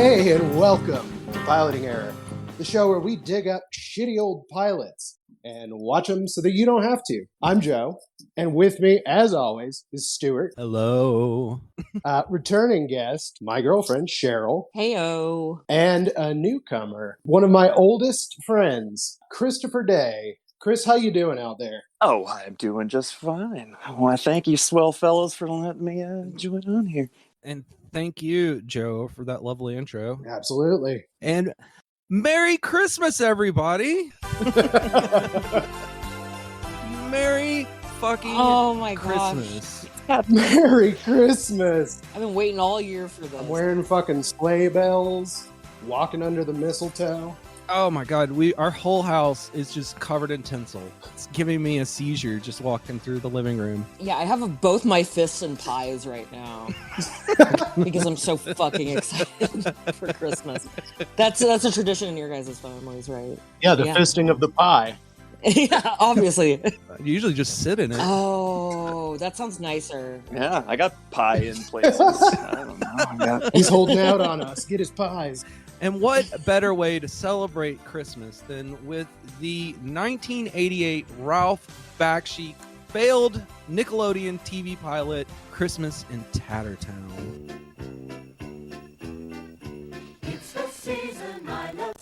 Hey, and welcome to Piloting Error, the show where we dig up shitty old pilots and watch them so that you don't have to. I'm Joe, and with me, as always, is Stuart. Hello. Returning guest, my girlfriend, Cheryl. Heyo. And a newcomer, one of my oldest friends, Christopher Day. Chris, how you doing out there? Oh, I'm doing just fine. Well, thank you, swell fellows, for letting me join on here. And thank you, Joe, for that lovely intro. Absolutely. And Merry Christmas, everybody. Merry fucking Christmas. Merry Christmas. I've been waiting all year for this. I'm wearing fucking sleigh bells, walking under the mistletoe. Oh my God, our whole house is just covered in tinsel. It's giving me a seizure just walking through the living room. Yeah, I have both my fists in pies right now because I'm so fucking excited for Christmas. That's a tradition in your guys' families, right? Yeah, the fisting of the pie. Yeah, obviously. You usually just sit in it. Oh, that sounds nicer. Yeah, I got pie in places. I don't know. He's holding out on us. Get his pies. And what better way to celebrate Christmas than with the 1988 Ralph Bakshi failed Nickelodeon TV pilot, Christmas in Tattertown.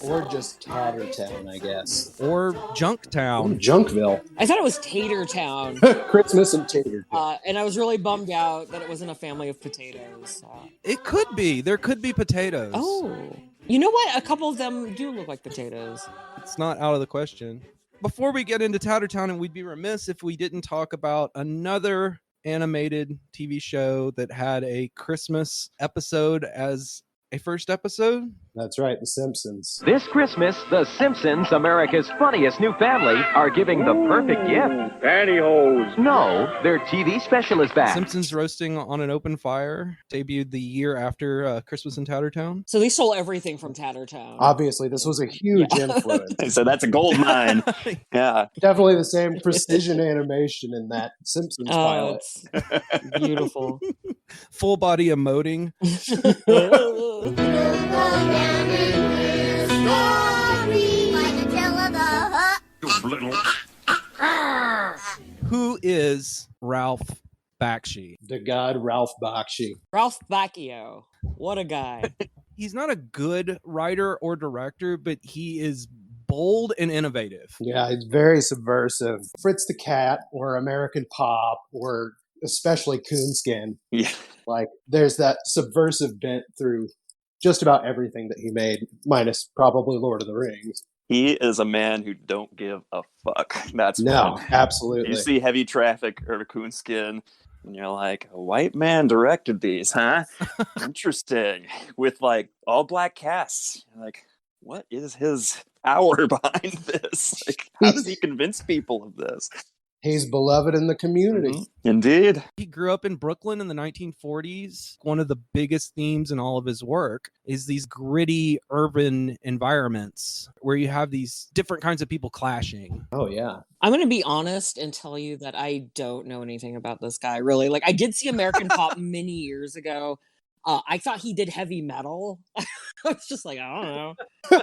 Or just Tattertown, I guess. Or Junktown. Junkville. I thought it was Tatertown. Christmas in Tatertown. And I was really bummed out that it wasn't a family of potatoes. It could be. There could be potatoes. Oh. You know what? A couple of them do look like potatoes. It's not out of the question. Before we get into Tattertown, and we'd be remiss if we didn't talk about another animated TV show that had a Christmas episode as a first episode. That's right, The Simpsons. This Christmas, The Simpsons, America's funniest new family, are giving the perfect gift. Pantyhose. No, their TV special is back. Simpsons Roasting on an Open Fire debuted the year after Christmas in Tattertown. So they stole everything from Tattertown. Obviously, this was a huge influence. So that's a gold mine. Yeah. Definitely the same precision animation in that Simpsons pilot. It's beautiful. Full body emoting. Who is Ralph Bakshi? The god Ralph Bakshi. Ralph Bacchio. What a guy. He's not a good writer or director, but he is bold and innovative. Yeah, he's very subversive. Fritz the Cat or American Pop or especially Coonskin. Yeah. Like, there's that subversive bent through just about everything that he made, minus probably Lord of the Rings. He is a man who don't give a fuck. That's no, fun. Absolutely. You see Heavy Traffic or Coonskin, and you're like, a white man directed these, huh? Interesting. With like all black casts. You're like, what is his power behind this? Like, how does he convince people of this? He's beloved in the community. Mm-hmm. Indeed. He grew up in Brooklyn in the 1940s. One of the biggest themes in all of his work is these gritty urban environments where you have these different kinds of people clashing. Oh, yeah. I'm going to be honest and tell you that I don't know anything about this guy, really. Like, I did see American Pop many years ago. I thought he did heavy metal. I was just like, I don't know.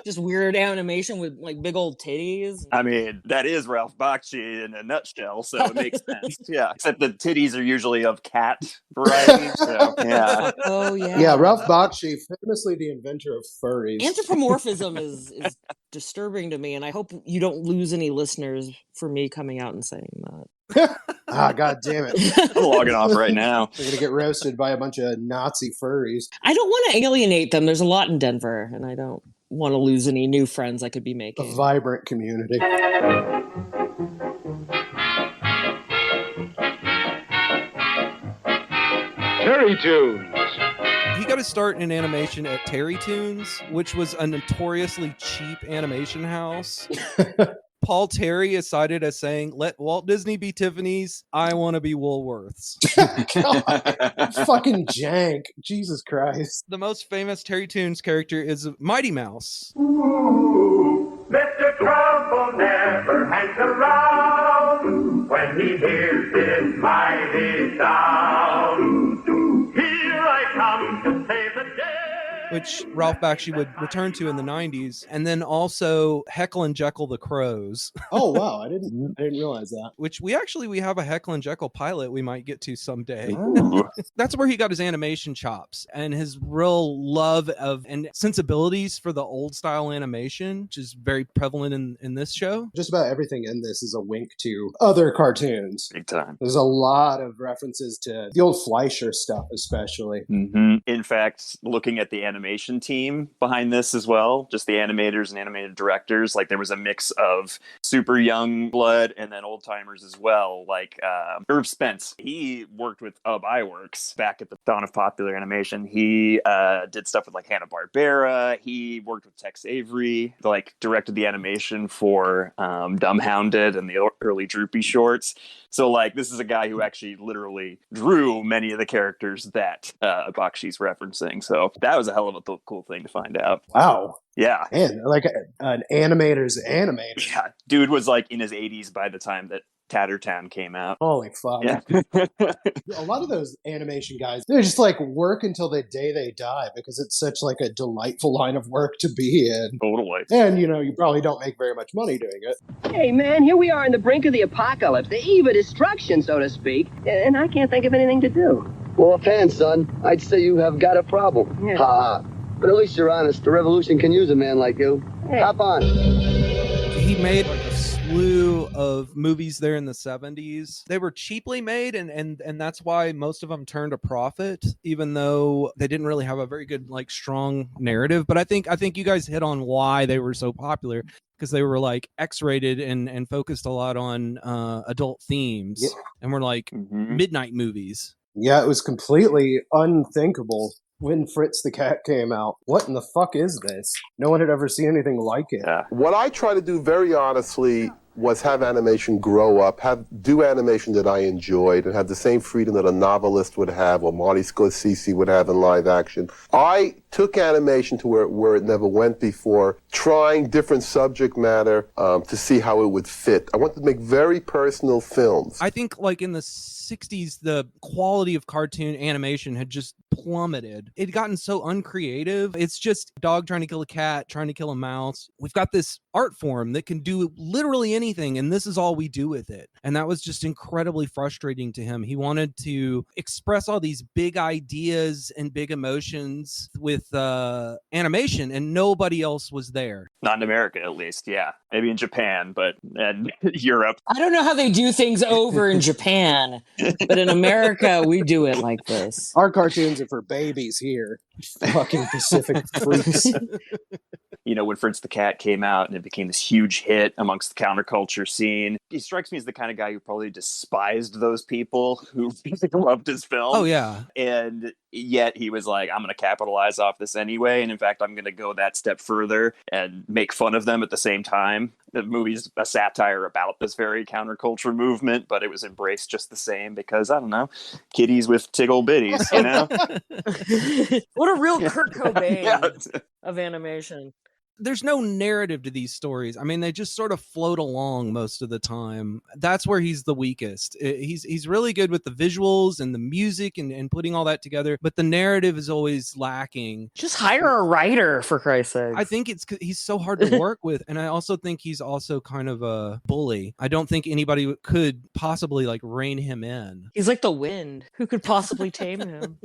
Just weird animation with like big old titties. I mean, that is Ralph Bakshi in a nutshell, so it makes sense. Yeah, except the titties are usually of cat variety. So, yeah. Oh, yeah. Yeah, Ralph Bakshi, famously the inventor of furries. Anthropomorphism is disturbing to me, and I hope you don't lose any listeners for me coming out and saying that. God damn it. I'm logging off right now. They're going to get roasted by a bunch of Nazi furries. I don't want to alienate them. There's a lot in Denver, and I don't want to lose any new friends I could be making. A vibrant community. Terrytoons. He got his start in animation at Terrytoons, which was a notoriously cheap animation house. Paul Terry is cited as saying, "Let Walt Disney be Tiffany's. I want to be Woolworth's." Fucking jank. Jesus Christ. The most famous Terrytoons character is Mighty Mouse. Mr. Trouble never hangs around when he hears this mighty sound. Here I come to save the day. which Ralph Bakshi would return to in the 90s, and then also Heckle and Jekyll the Crows, Oh wow, I didn't realize that. which we have a Heckle and Jekyll pilot we might get to someday. Ooh. That's where he got his animation chops and his real love of and sensibilities for the old style animation, which is very prevalent in this show. Just about everything in this is a wink to other cartoons. Big time. There's a lot of references to the old Fleischer stuff, especially. Mm-hmm. In fact, looking at the animation team behind this as well, just the animators and animated directors, like there was a mix of super young blood and then old timers as well. Like Irv Spence, he worked with iWorks back at the dawn of popular animation. He did stuff with like Hanna-Barbera. He worked with Tex Avery, like directed the animation for Dumbhounded and the early Droopy shorts. So like this is a guy who actually literally drew many of the characters that Bakshi's referencing. So that was a hell of a cool thing to find out. Wow. Yeah. Man, like an animator's animator. Yeah. Dude was like in his 80s by the time that Tattertown came out. Holy fuck. Yeah. A lot of those animation guys, they just like work until the day they die because it's such like a delightful line of work to be in. Totally. And, you know, you probably don't make very much money doing it. Hey, man, here we are on the brink of the apocalypse, the eve of destruction, so to speak, and I can't think of anything to do. Well, offhand, son, I'd say you have got a problem. Yeah. Ha ha. But at least you're honest. The revolution can use a man like you. Hey. Hop on. He made like a slew of movies there in the 70s. They were cheaply made, and that's why most of them turned a profit, even though they didn't really have a very good, like, strong narrative. But I think you guys hit on why they were so popular, because they were like X-rated and focused a lot on adult themes, Yeah. and were like midnight movies. Yeah, it was completely unthinkable when Fritz the Cat came out. What in the fuck is this? No one had ever seen anything like it. Yeah. What I try to do very honestly was have animation grow up, do animation that I enjoyed, and have the same freedom that a novelist would have or Marty Scorsese would have in live action. I took animation to where it never went before, trying different subject matter to see how it would fit. I wanted to make very personal films. I think like in the 60s, the quality of cartoon animation had just plummeted. It had gotten so uncreative. It's just a dog trying to kill a cat, trying to kill a mouse. We've got this art form that can do literally anything, and this is all we do with it. And that was just incredibly frustrating to him. He wanted to express all these big ideas and big emotions with animation, and nobody else was there. Not in America, at least. Yeah. Maybe in Japan, and Europe. I don't know how they do things over in Japan, but in America, we do it like this. Our cartoons are for babies here. Fucking Pacific freaks. You know, when Fritz the Cat came out and it became this huge hit amongst the counterculture scene, he strikes me as the kind of guy who probably despised those people who loved his film. Oh, yeah. And yet he was like, I'm going to capitalize off this anyway. And in fact, I'm going to go that step further and make fun of them at the same time. The movie's a satire about this very counterculture movement, but it was embraced just the same because, I don't know, kitties with tickle bitties, you know? What a real Kurt Cobain Yeah. of animation. There's no narrative to these stories. I mean, they just sort of float along most of the time. That's where he's the weakest. He's really good with the visuals and the music and putting all that together, but the narrative is always lacking. Just hire a writer, for Christ's sake. I think he's so hard to work with, and I also think he's also kind of a bully. I don't think anybody could possibly like rein him in. He's like the wind. Who could possibly tame him?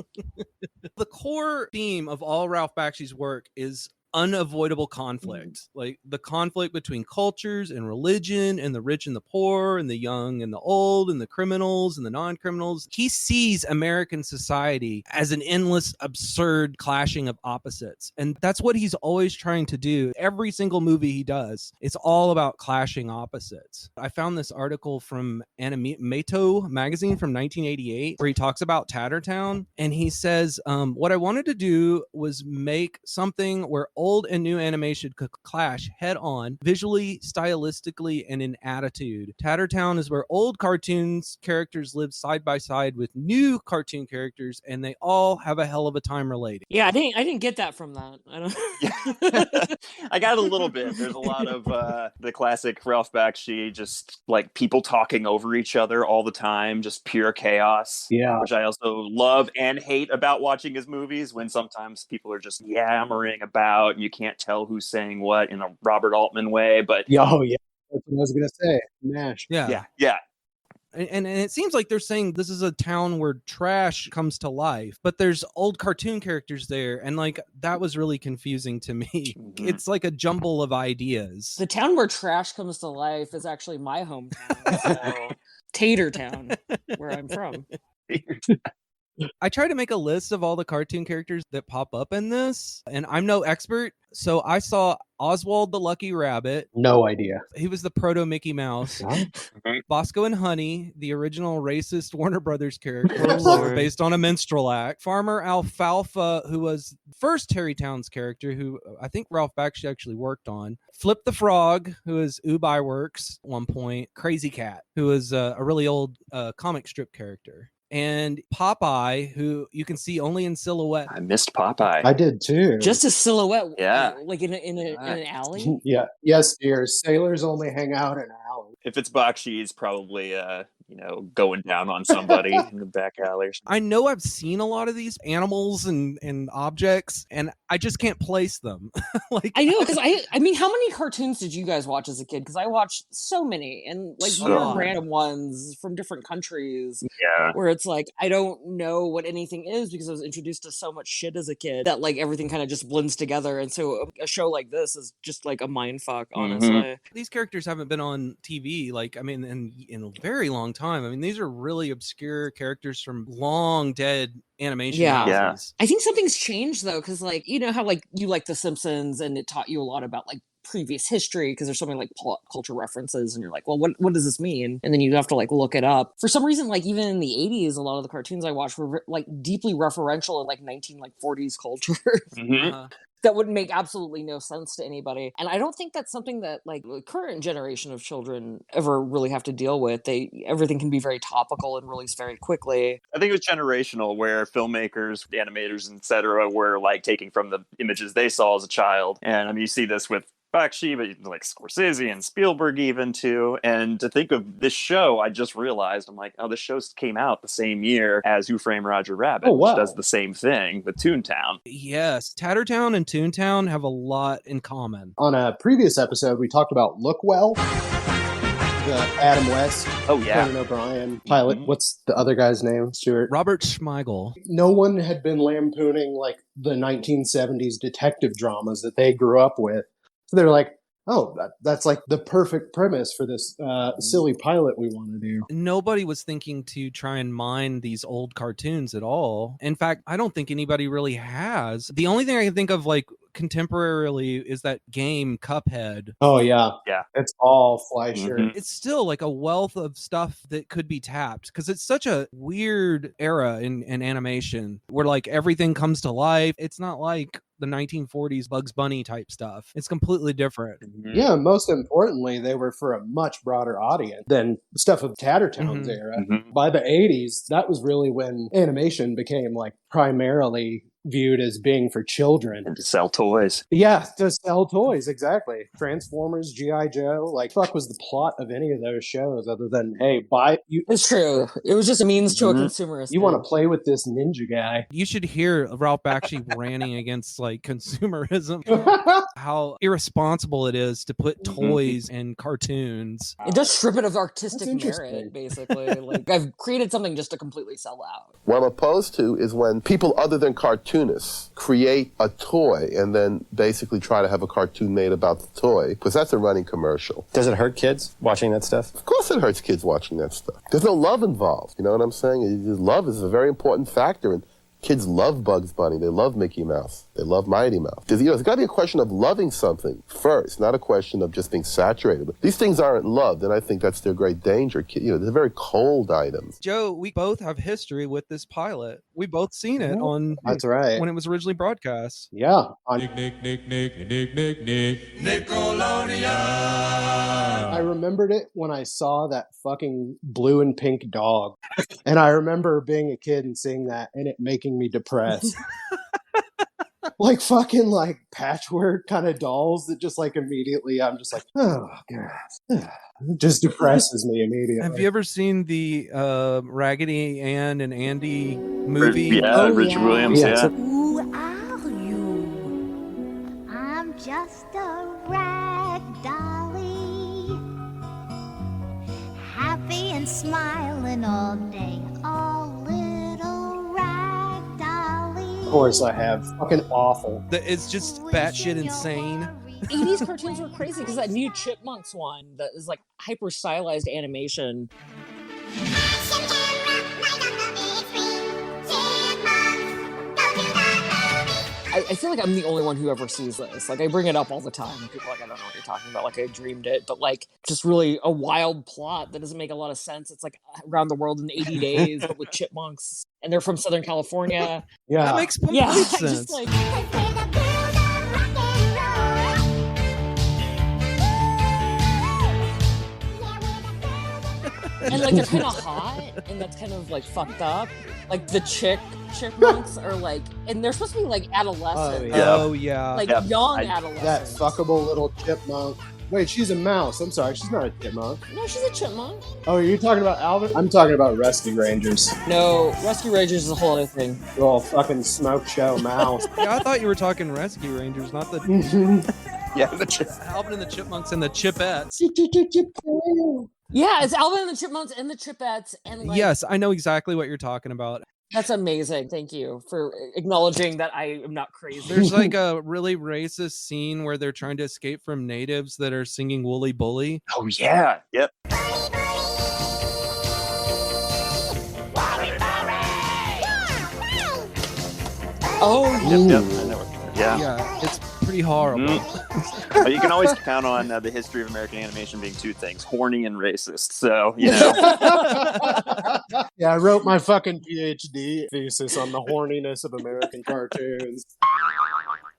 The core theme of all Ralph Bakshi's work is unavoidable conflict, like the conflict between cultures and religion and the rich and the poor and the young and the old and the criminals and the non-criminals. He sees American society as an endless, absurd clashing of opposites. And that's what he's always trying to do. Every single movie he does, it's all about clashing opposites. I found this article from Animato magazine from 1988 where he talks about Tattertown, and he says, what I wanted to do was make something where old and new animation could clash head on, visually, stylistically, and in attitude. Tattertown is where old cartoons characters live side by side with new cartoon characters, and they all have a hell of a time relating. Yeah, I didn't get that from that. I don't. I got a little bit. There's a lot of the classic Ralph Bakshi, just like people talking over each other all the time, just pure chaos. Yeah. Which I also love and hate about watching his movies, when sometimes people are just yammering about and you can't tell who's saying what in a Robert Altman way. But Oh, yeah. That's what I was going to say. MASH. Yeah. And it seems like they're saying this is a town where trash comes to life, but there's old cartoon characters there, and like that was really confusing to me. Mm-hmm. It's like a jumble of ideas. The town where trash comes to life is actually my hometown, so Tattertown, where I'm from. I try to make a list of all the cartoon characters that pop up in this, and I'm no expert, so I saw Oswald the Lucky Rabbit. No idea. He was the proto Mickey Mouse. Bosco and Honey, the original racist Warner Brothers characters, Lord. based on a minstrel act. Farmer Alfalfa, who was first Terrytown's character, who I think Ralph Bakshi actually worked on. Flip the Frog, who is Ubi Works at one point. Crazy Cat, who is a really old comic strip character. And Popeye, who you can see only in silhouette. I missed Popeye. I did too. Just a silhouette, Yeah. like in an alley. Yeah. Yes, dear. Sailors only hang out in alleys. If it's Bakshi, he's probably going down on somebody in the back alley or something. I know I've seen a lot of these animals and objects, and I just can't place them. Like I know, because I mean, how many cartoons did you guys watch as a kid? Because I watched so many, and like So weird many. random ones from different countries. Yeah. Where it's like I don't know what anything is because I was introduced to so much shit as a kid that like everything kind of just blends together, and so a show like this is just like a mind fuck, honestly. these characters haven't been on TV, like, I mean, in a very long time. I mean, these are really obscure characters from long dead animation houses. I think something's changed though, because like you know how like you like The Simpsons and it taught you a lot about like previous history because there's so many like pop culture references and you're like, well, what does this mean? And then you have to like look it up. For some reason, like even in the 80s, a lot of the cartoons I watched were like deeply referential in like 1940s culture. That would make absolutely no sense to anybody. And I don't think that's something that like the current generation of children ever really have to deal with. Everything can be very topical and released very quickly. I think it was generational, where filmmakers, animators, etc., were like taking from the images they saw as a child. And I mean, you see this with Bakshi, but like Scorsese and Spielberg even too. And to think of this show, I just realized, I'm like, oh, this show came out the same year as Who Framed Roger Rabbit, which does the same thing with Toontown. Yes, Tattertown and Toontown have a lot in common. On a previous episode, we talked about Look Well, the Adam West, Conan O'Brien pilot. What's the other guy's name, Stuart? Robert Schmeigel. No one had been lampooning like the 1970s detective dramas that they grew up with. So they're like, oh, that's like the perfect premise for this silly pilot we want to do. Nobody was thinking to try and mine these old cartoons at all. In fact, I don't think anybody really has. The only thing I can think of like contemporarily is that game Cuphead. Oh, yeah. Yeah. It's all Fleischer. It's still like a wealth of stuff that could be tapped because it's such a weird era in animation where like everything comes to life. It's not like the 1940s Bugs Bunny type stuff. It's completely different. Yeah, most importantly, they were for a much broader audience than stuff of Tattertown's era. By the 80s, that was really when animation became like primarily viewed as being for children. And to sell toys. Yeah, to sell toys, exactly. Transformers, G.I. Joe, like fuck was the plot of any of those shows other than, hey, buy you. It's true. It was just a means to a consumerist. You want to play with this ninja guy. You should hear Ralph Bakshi ranting against like consumerism, how irresponsible it is to put toys in cartoons. It does strip it of artistic That's interesting. merit, basically. Like I've created something just to completely sell out. What I'm opposed to is when people other than cartoonists create a toy and then basically try to have a cartoon made about the toy, because that's a running commercial. Does it hurt kids watching that stuff? Of course it hurts kids watching that stuff. There's no love involved. You know what I'm saying? Love is a very important factor, and kids love Bugs Bunny. They love Mickey Mouse. They love Mighty Mouse. There's got to be a question of loving something first, not a question of just being saturated. But these things aren't loved, and I think that's their great danger. They're very cold items. Joe, we both have history with this pilot. We both seen it on. That's right. When it was originally broadcast. Yeah. Nickelodeon. I remembered it when I saw that fucking blue and pink dog. And I remember being a kid and seeing that and it making me depressed. Like fucking like patchwork kind of dolls that just like immediately I'm just like, oh god. It just depresses me immediately. Have you ever seen the Raggedy Ann and Andy movie? Rich Williams, yeah. Who are you? I'm just a rag dolly, happy and smiling all day, all little rag dolly. Of course I have. Fucking awful. It's just batshit insane. 80s cartoons were crazy because that new Chipmunks one that is like hyper stylized animation. I feel like I'm the only one who ever sees this. Like I bring it up all the time. People are like, I don't know what you're talking about. Like I dreamed it, but like just really a wild plot that doesn't make a lot of sense. It's like around the world in 80 days, but with chipmunks, and they're from Southern California. Yeah, that makes complete sense. Just like, and like they're kind of hot, and that's kind of like fucked up. Like the chipmunks are like, and they're supposed to be like adolescent. Oh yeah, like young adolescent. That fuckable little chipmunk. Wait, she's a mouse. I'm sorry, she's not a chipmunk. No, she's a chipmunk. Oh, are you talking about Alvin? I'm talking about Rescue Rangers. No, Rescue Rangers is a whole other thing. Little fucking smoke show mouse. Yeah, I thought you were talking Rescue Rangers, not the. Alvin and the Chipmunks and the Chipettes. Yeah, it's Alvin and the Chipmunks and the Chipettes, and like, yes, I know exactly what you're talking about. That's amazing. Thank you for acknowledging that I am not crazy. There's like a really racist scene where they're trying to escape from natives that are singing Wooly Bully. Oh yeah, yep. Oh yep. I know it. Yeah, it's pretty horrible. But you can always count on the history of American animation being two things: horny and racist. So you know. Yeah, I wrote my fucking PhD thesis on the horniness of American cartoons.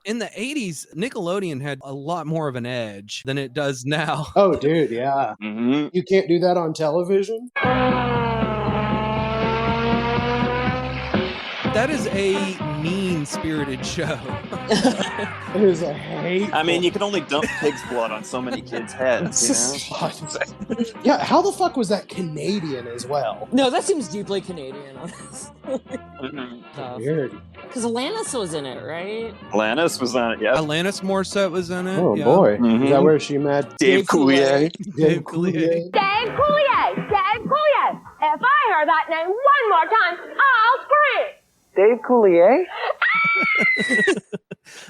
In the 80s, Nickelodeon had a lot more of an edge than it does now. Oh, dude, yeah. Mm-hmm. You can't do that on television? That is a mean-spirited show. It is a hate. I mean, you can only dump pig's blood on so many kids' heads, you know? Yeah, how the fuck was that Canadian as well? no, that seems deeply Canadian, honestly. Weird. Because Alanis was in it, right? Alanis was on it, yeah. Alanis Morissette was in it. Oh, yeah. boy. Mhm. Is that where she met Dave Coulier. Dave Coulier? Dave Coulier! Dave Coulier! If I hear that name one more time, I'll scream! Dave Coulier?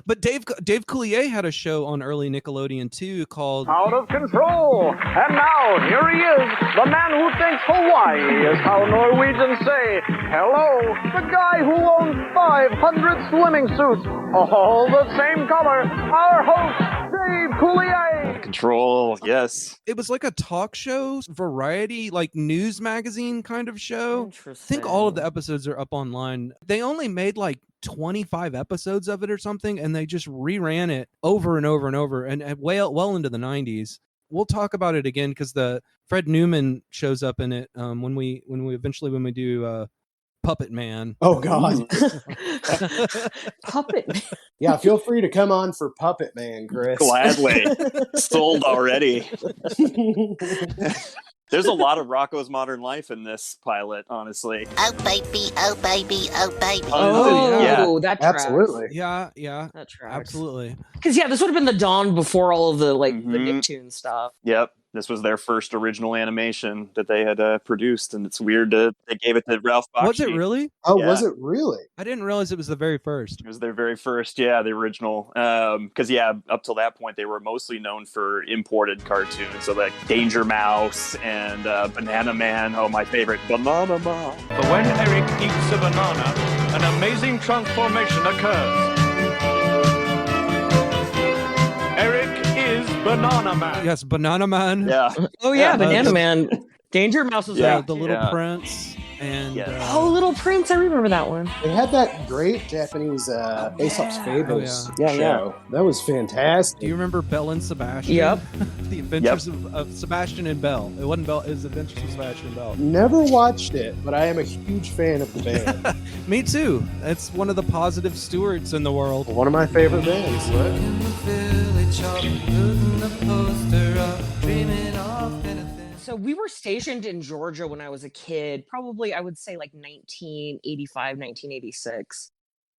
But Dave Coulier had a show on early Nickelodeon too called Out of control. And now, here he is, the man who thinks Hawaii is how Norwegians say hello. The guy who owns 500 swimming suits, all the same color. Our host, Dave Coulier. Control, yes. It was like a talk show, variety, like news magazine kind of show. I think all of the episodes are up online. They only made like 25 episodes of it or something, and they just reran it over and over and over, and well into the 90s. We'll talk about it again because the Fred Newman shows up in it when we do Puppet Man. Oh God. Puppet Man. Yeah, feel free to come on for Puppet Man, Chris. Gladly. Sold already. There's a lot of Rocko's Modern Life in this pilot, honestly. Oh baby, oh baby, oh baby. Oh, yeah. that tracks. Absolutely. Yeah, That tracks. absolutely. Because, yeah, this would have been the dawn before all of the, like, the Mhm. Nicktoon stuff. Yep. This was their first original animation that they had produced, and it's weird that they gave it to Ralph Bakshi. Was it really? Oh, Yeah. was it really? I didn't realize it was the very first. It was their very first, the original. Because, up till that point, they were mostly known for imported cartoons. So, like Danger Mouse and Banana Man. Oh, my favorite, Banana Man. But when Eric eats a banana, an amazing transformation occurs. Banana Man. Yes, Banana Man. Yeah. Oh yeah, Yeah. Banana Man. Danger Mouse was Yeah. The Little Yeah. Prince. And Oh, Little Prince, I remember that one. They had that great Japanese Aesop's Fables show. That was fantastic. Do you remember Belle and Sebastian? Yep. The Adventures of Sebastian and Belle. It wasn't Belle, it was Adventures of Sebastian and Belle. Never watched it, but I am a huge fan of the band. Me too. It's one of the positive stewards in the world. One of my favorite bands. So we were stationed in Georgia when I was a kid, probably I would say like 1985, 1986.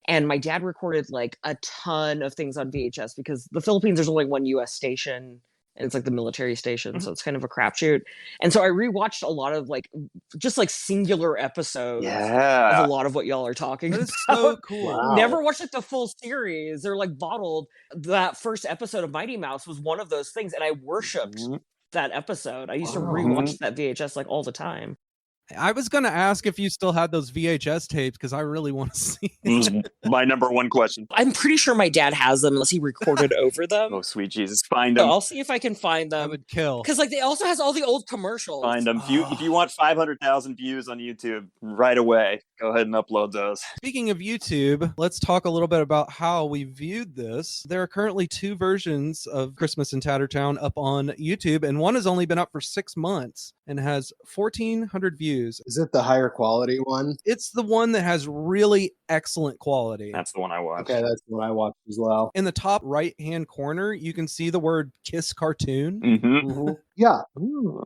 And my dad recorded like a ton of things on VHS because the Philippines, there's only one US station and it's like the military station. So it's kind of a crapshoot. And so I rewatched a lot of like just like singular episodes of a lot of what y'all are talking That about. is so cool. Wow. Never watched like the full series. They're like bottled. That first episode of Mighty Mouse was one of those things. And I worshipped that episode. I used to rewatch that VHS like all the time. I was going to ask if you still had those VHS tapes because I really want to see It was my number one question. I'm pretty sure my dad has them unless he recorded over them. Oh, sweet Jesus. Find So them. I'll see if I can find them. I would kill. Because like they also has all the old commercials. Find them. If you want 500,000 views on YouTube right away, go ahead and upload those. Speaking of YouTube, let's talk a little bit about how we viewed this. There are currently 2 versions of Christmas in Tattertown up on YouTube, and one has only been up for 6 months and has 1,400 views. Is it the higher quality one? It's the one that has really excellent quality. That's the one I watched. Okay, that's what I watched as well. In the top right-hand corner, you can see the word Kiss Cartoon. Mm-hmm. Yeah.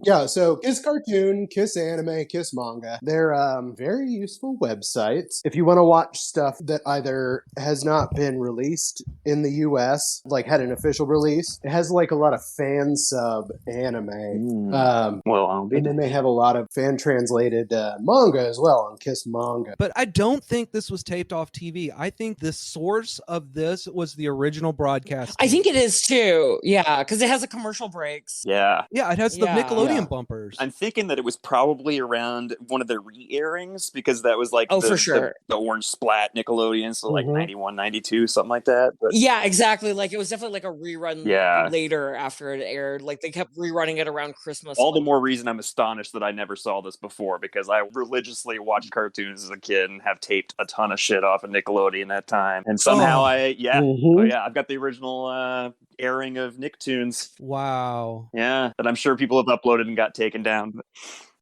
Yeah, so Kiss Cartoon, Kiss Anime, Kiss Manga. They're very useful websites. If you want to watch stuff that either has not been released in the US, like had an official release, it has like a lot of fan sub anime. And then they have a lot of fan translated manga as well on Kiss Manga. But I don't think this was taped off TV. I think the source of this was the original broadcast. I think it is too. Yeah, because it has the commercial breaks. Yeah. Yeah, it has the Nickelodeon bumpers. I'm thinking that it was probably around one of the re-airings because that was like for sure. the orange splat Nickelodeon, so like 91, 92, something like that. But Yeah, exactly. Like it was definitely like a rerun Yeah. later after it aired. Like they kept rerunning it around Christmas. all the more reason I'm astonished that I never saw this before because I religiously watched cartoons as a kid and have taped a ton of shit off of Nickelodeon that time. And somehow I've got the original airing of Nicktoons. Wow. Yeah, that I'm sure people have uploaded and got taken down.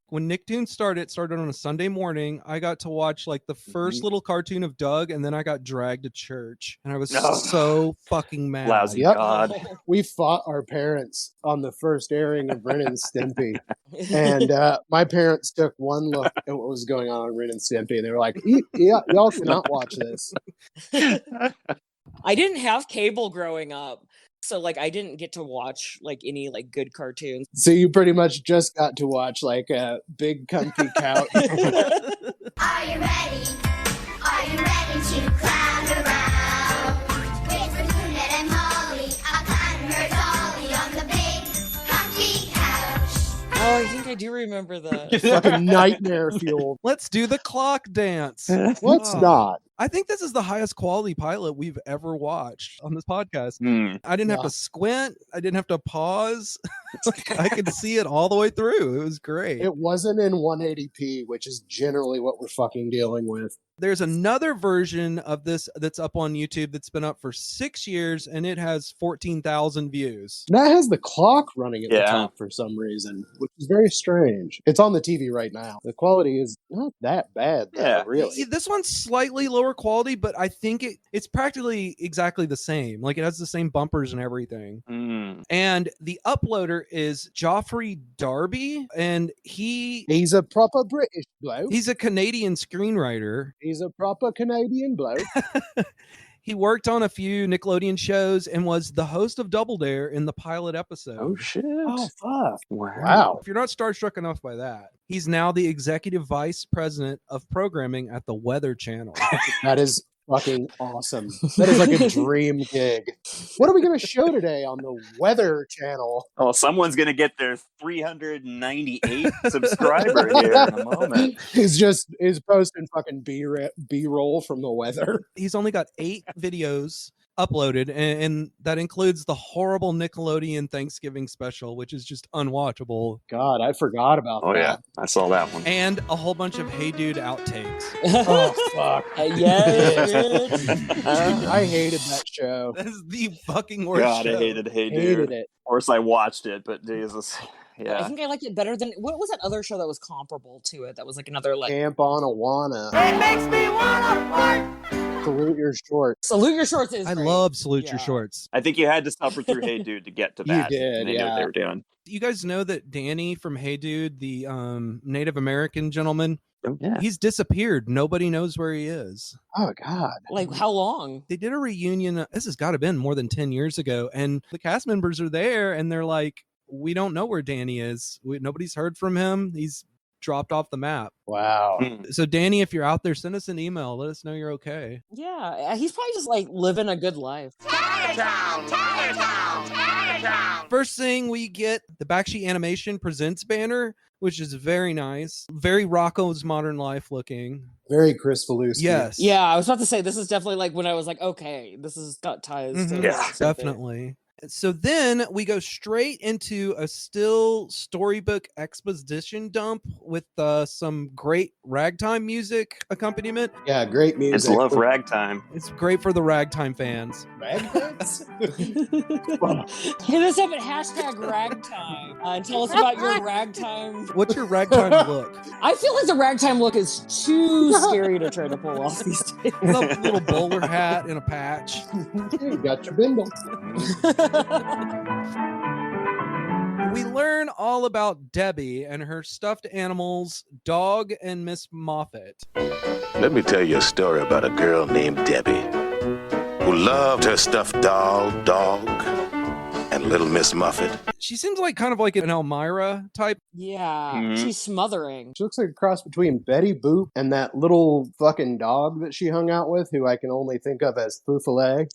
When Nicktoon started on a Sunday morning. I got to watch like the first little cartoon of Doug, and then I got dragged to church, and I was so fucking mad. Lousy God. We fought our parents on the first airing of Ren and Stimpy, and my parents took one look at what was going on Ren and Stimpy, and they were like, "Yeah, y'all cannot watch this." I didn't have cable growing up. So like I didn't get to watch like any like good cartoons. So you pretty much just got to watch like a big comfy couch. Are you ready? Are you ready to clown around? With Luna and Molly, I'll climb her dolly on the big comfy couch. Oh, I think I do remember that. Fucking nightmare fuel. Let's do the clock dance. Let's not. I think this is the highest quality pilot we've ever watched on this podcast. I didn't have to squint. I didn't have to pause. I could see it all the way through. It was great. It wasn't in 180p, which is generally what we're fucking dealing with. There's another version of this that's up on YouTube that's been up for 6 years, and it has 14,000 views. That has the clock running at the top for some reason, which is very strange. It's on the TV right now. The quality is not that bad, though, really. This one's slightly lower quality, but I think it's practically exactly the same. Like, it has the same bumpers and everything. And the uploader is Joffrey Darby, and he's a proper British bloke. He's a Canadian screenwriter. He's a proper Canadian bloke. He worked on a few Nickelodeon shows and was the host of Double Dare in the pilot episode. Oh, shit. Oh, fuck. Wow. If you're not starstruck enough by that, he's now the executive vice president of programming at the Weather Channel. That is fucking awesome. That is like a dream gig. What are we going to show today on the Weather Channel? Oh, someone's going to get their 398 subscriber here in a moment. He's posting fucking B-roll from the weather. He's only got 8 videos uploaded, and that includes the horrible Nickelodeon Thanksgiving special, which is just unwatchable. God, I forgot about Oh that. yeah, I saw that one. And a whole bunch of Hey Dude outtakes. Oh, fuck. Yes, bitch. I hated that show. That is the fucking worst God, show. I hated Hey Dude. Hated it. Of course, I watched it, but Jesus, I yeah. think I liked it better than what was that other show that was comparable to it? That was like another like Camp on Awana. It makes me wanna fart. Salute your shorts. Salute Your Shorts is I great. love Salute Your Yeah. Shorts. I think you had to suffer through Hey Dude to get to You that. did, and they knew what yeah. they were doing. You guys know that Danny from Hey Dude, the Native American gentleman, Oh, yeah. he's disappeared. Nobody knows where he is. Oh, God. Like how long? They did a reunion. This has got to have been more than 10 years ago. And the cast members are there and they're like, we don't know where Danny is. Nobody's heard from him. He's dropped off the map. Wow. So Danny, if you're out there, send us an email. Let us know you're okay. Yeah, he's probably just like living a good life. Tattertown, Tattertown, Tattertown. First thing we get, the Bakshi Animation Presents banner, which is very nice. Very Rocco's Modern Life looking. Very Chris Faluski. Yes. Yeah, I was about to say this is definitely like when I was like, okay, this has got ties to Yeah, something. Definitely. So then we go straight into a still storybook exposition dump with some great ragtime music accompaniment. Yeah, great music. It's love ragtime. It's great for the ragtime fans. Ragtimes? Hit us up at #ragtime and tell us about your ragtime. What's your ragtime look? I feel like the ragtime look is too scary to try to pull off these days. A little bowler hat and a patch. You got your bindle. We learn all about Debbie and her stuffed animals, Dog and Miss Moffat. Let me tell you a story about a girl named Debbie who loved her stuffed doll, Dog, and little Miss Muffet. She seems like kind of like an Elmira type. Yeah, she's smothering. She looks like a cross between Betty Boop and that little fucking dog that she hung out with, who I can only think of as Foufalet.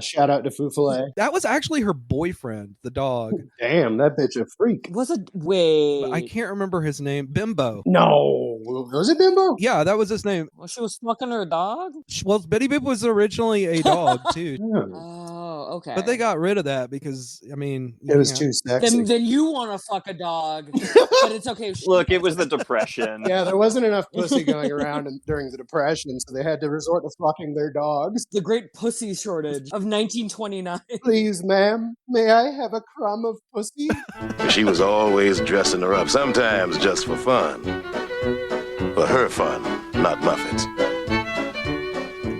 Shout out to Foufalet. That was actually her boyfriend, the dog. Damn, that bitch a freak. Was it wait? But I can't remember his name. Bimbo. No, was it Bimbo? Yeah, that was his name. Well, she was fucking her dog. Well, Betty Boop was originally a dog too, Oh, okay. but they got rid of that because I mean It was yeah. too sexy. Then you want to fuck a dog, but it's okay. Look, it was the Depression. Yeah, there wasn't enough pussy going around during the Depression, so they had to resort to fucking their dogs. The great pussy shortage of 1929. Please, ma'am, may I have a crumb of pussy? She was always dressing her up, sometimes just for fun. For her fun, not Muffet's.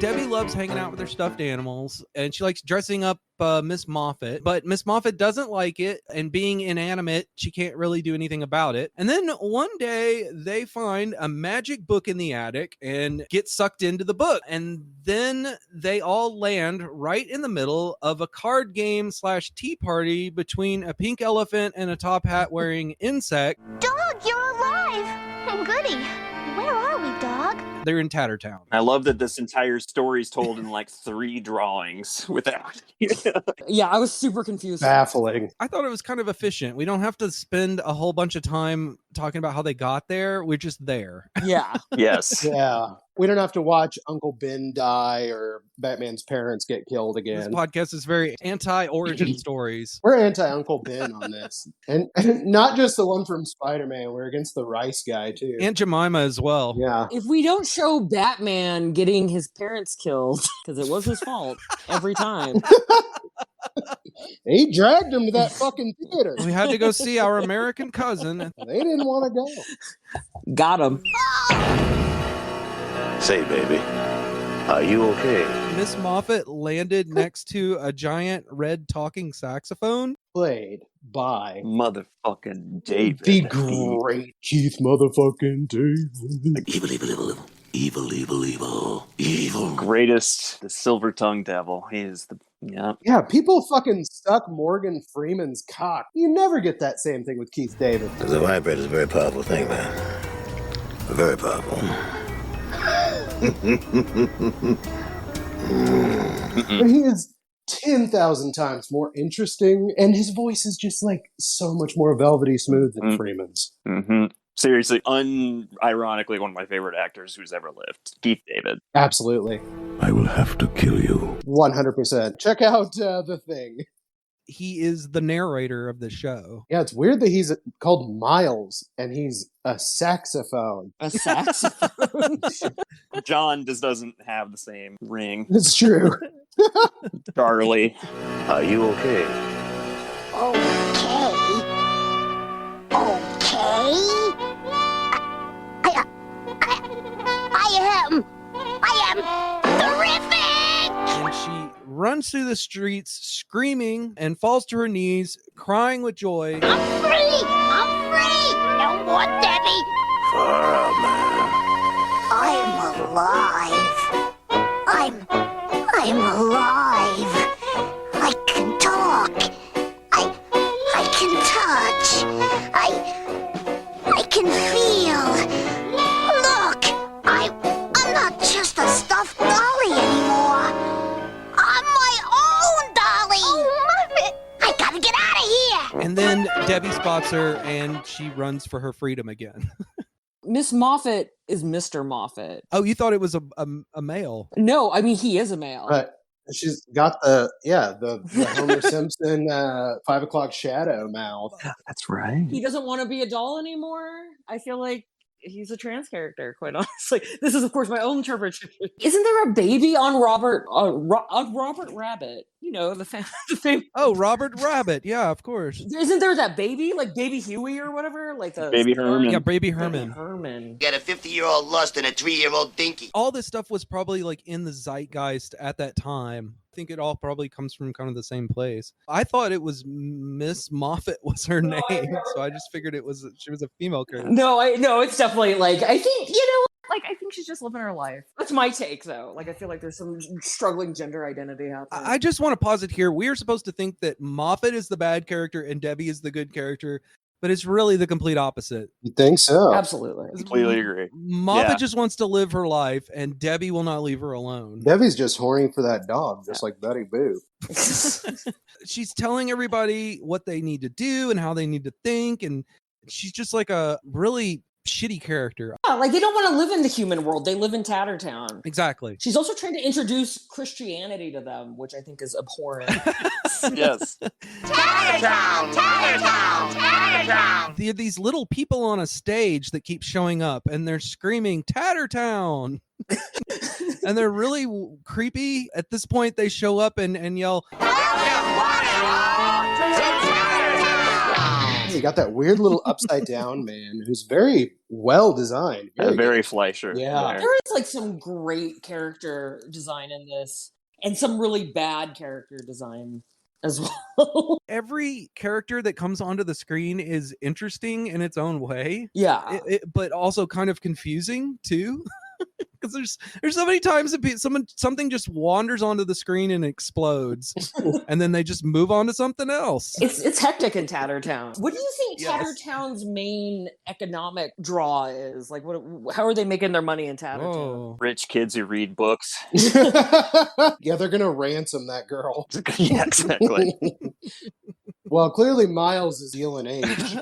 Debbie loves hanging out with her stuffed animals, and she likes dressing up Miss Moffat, but Miss Moffat doesn't like it, and being inanimate, she can't really do anything about it. And then one day, they find a magic book in the attic and get sucked into the book. And then they all land right in the middle of a card game / tea party between a pink elephant and a top hat wearing insect. Dog, you're alive. Oh, goody. Where are we, dog? They're in Tattertown. I love that this entire story is told in like 3 drawings without. Yeah, I was super confused. Baffling. I thought it was kind of efficient. We don't have to spend a whole bunch of time talking about how they got there. We're just there. Yeah. Yes. Yeah. We don't have to watch Uncle Ben die or Batman's parents get killed This again. podcast is very anti-origin stories. We're anti-Uncle Ben on this. And not just the one from Spider-Man. We're against the Rice guy, too. Aunt Jemima as well. Yeah. If we don't show Batman getting his parents killed, because it was his fault every time. He dragged him to that fucking theater. We had to go see our American cousin. They didn't want to go. Got him. Say, baby, are you okay? Miss Moffat landed next to a giant red talking saxophone. Played by Motherfucking David. the great Keith motherfucking David. Evil, evil, evil, evil. Evil, evil, evil. Evil. Greatest, the silver tongue devil. He is the, yeah. Yeah, people fucking stuck Morgan Freeman's cock. You never get that same thing with Keith David. Because the vibrator is a very powerful thing, man. Very powerful. But he is 10,000 times more interesting, and his voice is just like so much more velvety smooth than Freeman's. Mm-hmm. Seriously, unironically, one of my favorite actors who's ever lived, Keith David. Absolutely. I will have to kill you. 100%. Check out The Thing. He is the narrator of the show. Yeah, it's weird that he's called Miles and he's a saxophone. A saxophone? John just doesn't have the same ring. It's true. Charlie. Are you okay? Okay. I am terrific! And she runs through the streets screaming and falls to her knees, crying with joy. I'm free! No more Debbie! I'm alive. I'm alive. I can talk. I can touch. I can feel. Look, I'm not just a stuffed dolly anymore. I'm my own dolly. Oh, Muppet! I gotta get out of here. And then Debbie spots her and she runs for her freedom again. Miss Moffat is Mr. Moffat. Oh, you thought it was a male? No, I mean, he is a male. But she's got the Homer Simpson 5 o'clock shadow mouth. That's right. He doesn't want to be a doll anymore. I feel like he's a trans character, quite honestly. This is, of course, my own interpretation. Isn't there a baby on Robert Rabbit? You know, the fame. Oh, Robert Rabbit. Yeah, of course. Isn't there that baby, like Baby Huey or whatever? Like the Baby Herman. Yeah, Baby Herman. Herman. Got a 50-year-old lust and a 3-year-old dinky. All this stuff was probably like in the zeitgeist at that time. I think it all probably comes from kind of the same place. I thought it was Miss Moffat was her name, so I just figured she was a female character. No, it's definitely like, I think, I think she's just living her life. That's my take, though. Like, I feel like there's some struggling gender identity happening. I just want to posit here, we are supposed to think that Moffat is the bad character and Debbie is the good character, but it's really the complete opposite. You think so? Absolutely. Completely agree. Moffat just wants to live her life, and Debbie will not leave her alone. Debbie's just horny for that dog, just like Betty Boop. She's telling everybody what they need to do and how they need to think, and she's just like a really shitty character. Yeah, like they don't want to live in the human world. They live in Tattertown. Exactly. She's also trying to introduce Christianity to them, which I think is abhorrent. Yes. Tattertown! Tattertown! Tattertown! There are these little people on a stage that keep showing up, and they're screaming, Tattertown! And they're really creepy. At this point, they show up and yell, You got that weird little upside down man who's very well designed. Very Fleischer. Yeah. There is like some great character design in this, and some really bad character design as well. Every character that comes onto the screen is interesting in its own way. Yeah. But also kind of confusing too. Because there's so many times that something just wanders onto the screen and explodes, and then they just move on to something else. It's hectic in Tattertown. What do you think Tattertown's main economic draw is? Like, how are they making their money in Tattertown? Whoa. Rich kids who read books. Yeah, they're gonna ransom that girl. Yeah, exactly. Well, clearly Miles is dealing age.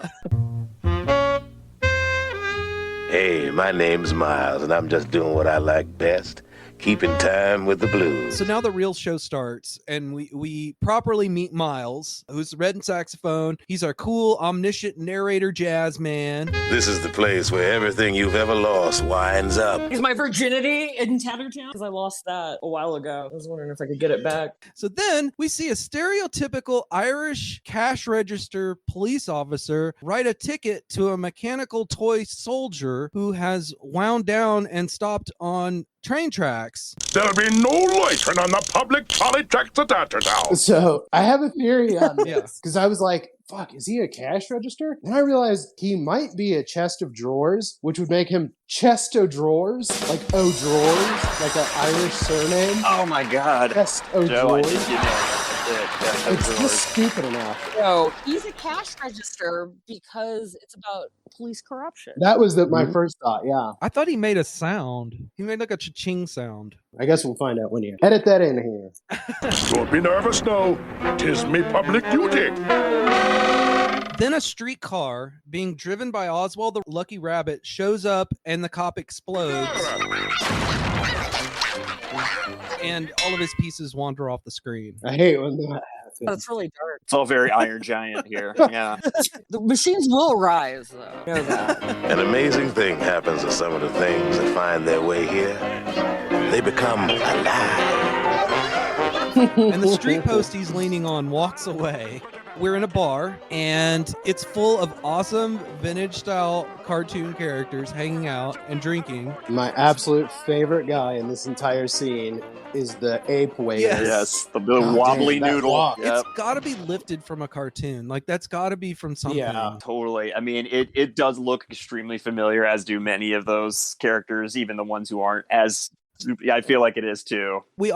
Hey, my name's Miles, and I'm just doing what I like best, keeping time with the blues. So now the real show starts, and we properly meet Miles, who's the red saxophone. He's our cool, omniscient narrator jazz man. This is the place where everything you've ever lost winds up. Is my virginity in Tattertown? Because I lost that a while ago. I was wondering if I could get it back. So then we see a stereotypical Irish cash register police officer write a ticket to a mechanical toy soldier who has wound down and stopped on train tracks. There'll be no loitering on the public trolley tracks of Tattertown. So I have a theory on this because I was like, fuck, is he a cash register? And I realized he might be a chest of drawers, which would make him Chesto Drawers, like O'Drawers, like an Irish surname. Oh my God. Chest Joe, I O'Drawers. think you know It's just stupid enough. No, he's a cash register because it's about police corruption. That was my first thought, yeah. I thought he made a sound. He made like a cha-ching sound. I guess we'll find out when you edit that in here. Don't be nervous now. 'Tis me public duty. Then a streetcar being driven by Oswald the Lucky Rabbit shows up and the cop explodes. And all of his pieces wander off the screen. I hate when that happens. That's really dark. It's all very Iron Giant here. Yeah. The machines will rise, though. I know that. An amazing thing happens to some of the things that find their way here. They become alive. And the street post he's leaning on walks away. We're in a bar, and it's full of awesome vintage-style cartoon characters hanging out and drinking. My absolute favorite guy in this entire scene is the ape waiter. Yes, the wobbly noodle. Yep. It's got to be lifted from a cartoon. Like, that's got to be from something. Yeah, totally. I mean, it does look extremely familiar, as do many of those characters, even the ones who aren't as... Yeah, I feel like it is too. We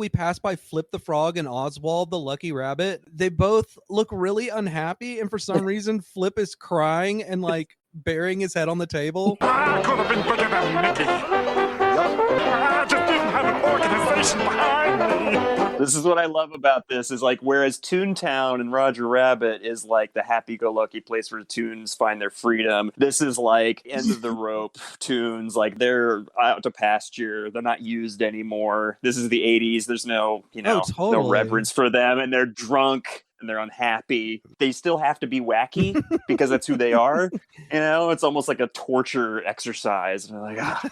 passed by Flip the Frog and Oswald the Lucky Rabbit. They both look really unhappy, and for some reason, Flip is crying and like burying his head on the table. I could have been bigger than Mickey. I just didn't have an organization behind me. This is what I love about this, is like, whereas Toontown and Roger Rabbit is like the happy-go-lucky place where toons find their freedom, this is like end of the rope toons. Like, they're out to pasture, they're not used anymore. This is the 80s. There's no, no reverence for them, and they're drunk and they're unhappy. They still have to be wacky because that's who they are. It's almost like a torture exercise. And I'm like,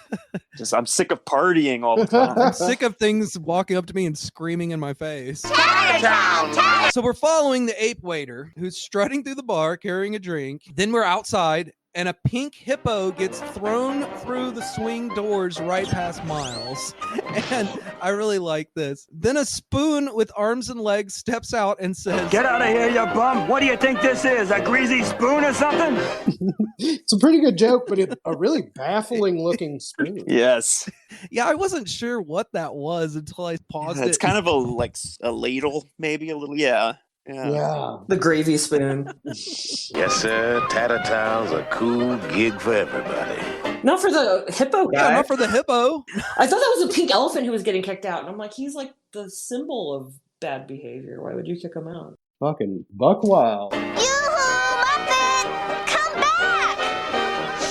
I'm sick of partying all the time. I'm sick of things walking up to me and screaming in my face. So we're following the ape waiter who's strutting through the bar carrying a drink. Then we're outside, and a pink hippo gets thrown through the swing doors right past Miles. And I really like this. Then a spoon with arms and legs steps out and says, "Get out of here, you bum! What do you think this is, a greasy spoon or something?" It's a pretty good joke, but a really baffling looking spoon. Yes. Yeah, I wasn't sure what that was until I paused it. It's kind of a ladle, maybe a little, yeah. The gravy spoon. Yes, sir. Tattertown's a cool gig for everybody. Not for the hippo guy. Yeah, not for the hippo. I thought that was a pink elephant who was getting kicked out. And I'm like, he's like the symbol of bad behavior. Why would you kick him out? Fucking buck wild. Yoo-hoo, Muffet! Come back!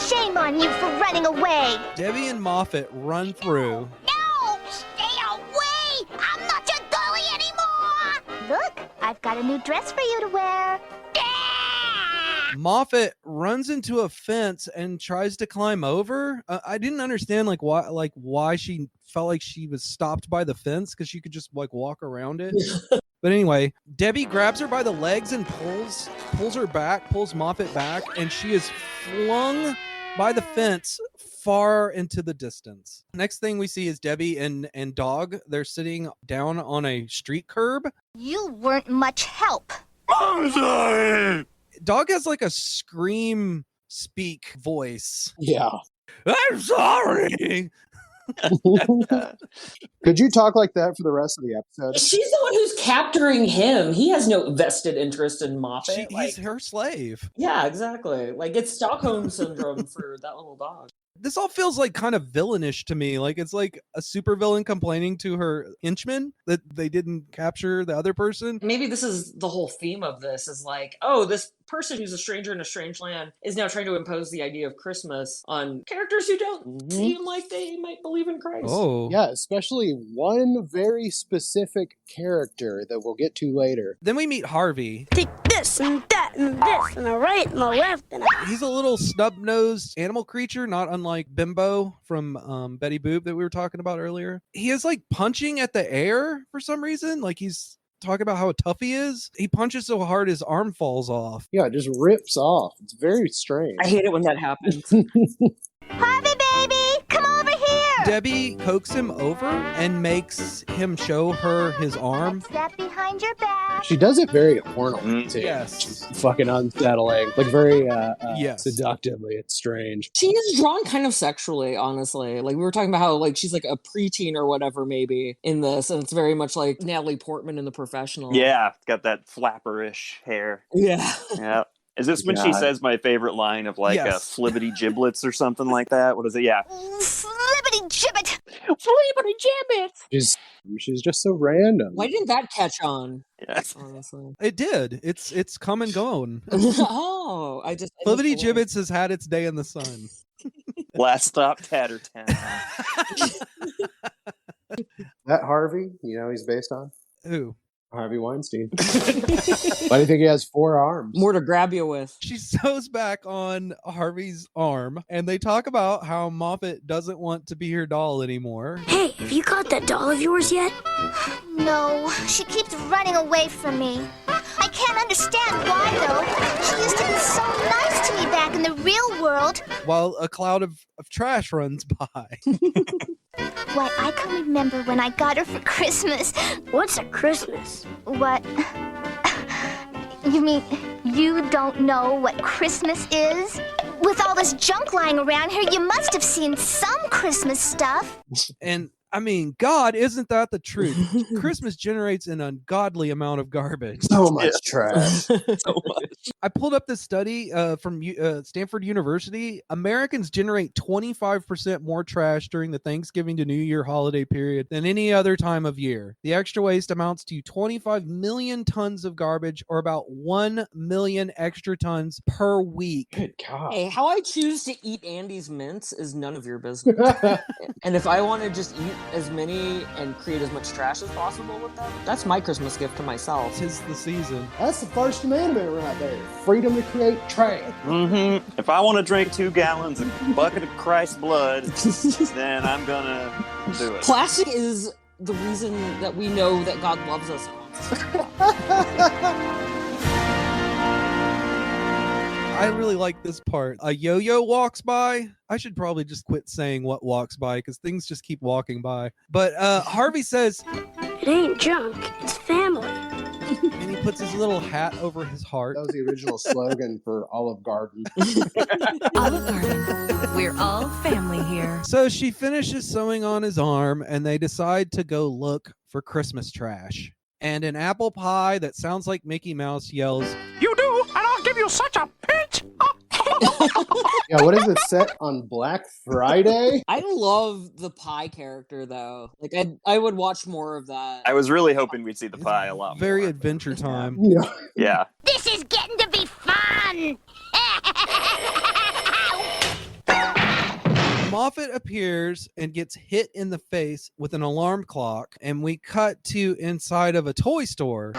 Shame on you for running away. Debbie and Moffat run through. No! Stay away! I'm not your dolly anymore! Look, I've got a new dress for you to wear. Moffat runs into a fence and tries to climb over. I didn't understand why she felt like she was stopped by the fence, because she could just walk around it. But anyway, Debbie grabs her by the legs and pulls her back, pulls Moffat back, and she is flung by the fence far into the distance. Next thing we see is Debbie and Dog. They're sitting down on a street curb. You weren't much help. I'm sorry. Dog has like a scream speak voice. Yeah. I'm sorry. Could you talk like that for the rest of the episode? She's the one who's capturing him. He has no vested interest in Moffat. He's her slave. Yeah, exactly. Like, it's Stockholm syndrome for that little dog. This all feels like kind of villainish to me. Like, it's like a supervillain complaining to her henchmen that they didn't capture the other person. Maybe this is the whole theme of this, is like, oh, this person who's a stranger in a strange land is now trying to impose the idea of Christmas on characters who don't seem like they might believe in Christ. Oh. Yeah, especially one very specific character that we'll get to later. Then we meet Harvey. Take this and that and this and a right and a left and He's a little snub-nosed animal creature, not unlike Bimbo from Betty Boop that we were talking about earlier. He is like punching at the air for some reason. Like, he's talking about how tough he is. He punches so hard his arm falls off. Yeah, it just rips off. It's very strange. I hate it when that happens. Harvey, baby, come over here. Debbie coaxes him over and makes him show her his arm. What's that behind your back? She does it very ornately, too. Yes. She's fucking unsettling. Like, very Yes. seductively. It's strange. She is drawn kind of sexually, honestly. Like, we were talking about how, like, she's like a preteen or whatever, maybe, in this. And it's very much like Natalie Portman in The Professional. Yeah, got that flapperish hair. Yeah. Yeah. Is this when she says my favorite line of like Yes. flibbity giblets or something like that? What is it? Yeah. Flippity gibbet. Flippity gibbets! She's just so random. Why didn't that catch on? Yes. Honestly. It did. It's come and gone. Oh, I just Flippity Gibbets has had its day in the sun. Last stop, Tattertown. That Harvey, he's based on? Who? Harvey Weinstein. Why do you think he has 4 arms? More to grab you with. She sews back on Harvey's arm, and they talk about how Moffat doesn't want to be her doll anymore. Hey, have you got that doll of yours yet? No, she keeps running away from me. I can't understand why, though. She used to be so nice to me back in the real world. While a cloud of trash runs by. Why, I can remember when I got her for Christmas. What's a Christmas? What? You mean you don't know what Christmas is? With all this junk lying around here, you must have seen some Christmas stuff. And I mean, God, isn't that the truth? Christmas generates an ungodly amount of garbage. So much trash. So much. I pulled up this study from Stanford University. Americans generate 25% more trash during the Thanksgiving to New Year holiday period than any other time of year. The extra waste amounts to 25 million tons of garbage, or about 1 million extra tons per week. Good God. Hey, how I choose to eat Andy's mints is none of your business. And if I want to just eat as many and create as much trash as possible with them, that's my Christmas gift to myself. 'Tis the season. That's the first amendment right there. Freedom to create trash. Mm-hmm. If I want to drink 2 gallons of bucket of Christ's blood, then I'm gonna do it. Plastic is the reason that we know that God loves us. I really like this part. A yo-yo walks by. I should probably just quit saying what walks by because things just keep walking by. But Harvey says, It ain't junk, it's family. and he puts his little hat over his heart. That was the original slogan for Olive Garden. Olive Garden. We're all family here. So she finishes sewing on his arm, and they decide to go look for Christmas trash. And an apple pie that sounds like Mickey Mouse yells, You do, and I'll give you such a pinch. Yeah, what is it set on Black Friday? I love the pie character though. Like I would watch more of that. I was really hoping we'd see the pie a lot very more. Adventure Time. Yeah. Yeah. This is getting to be fun. Moffat appears and gets hit in the face with an alarm clock, and we cut to inside of a toy store.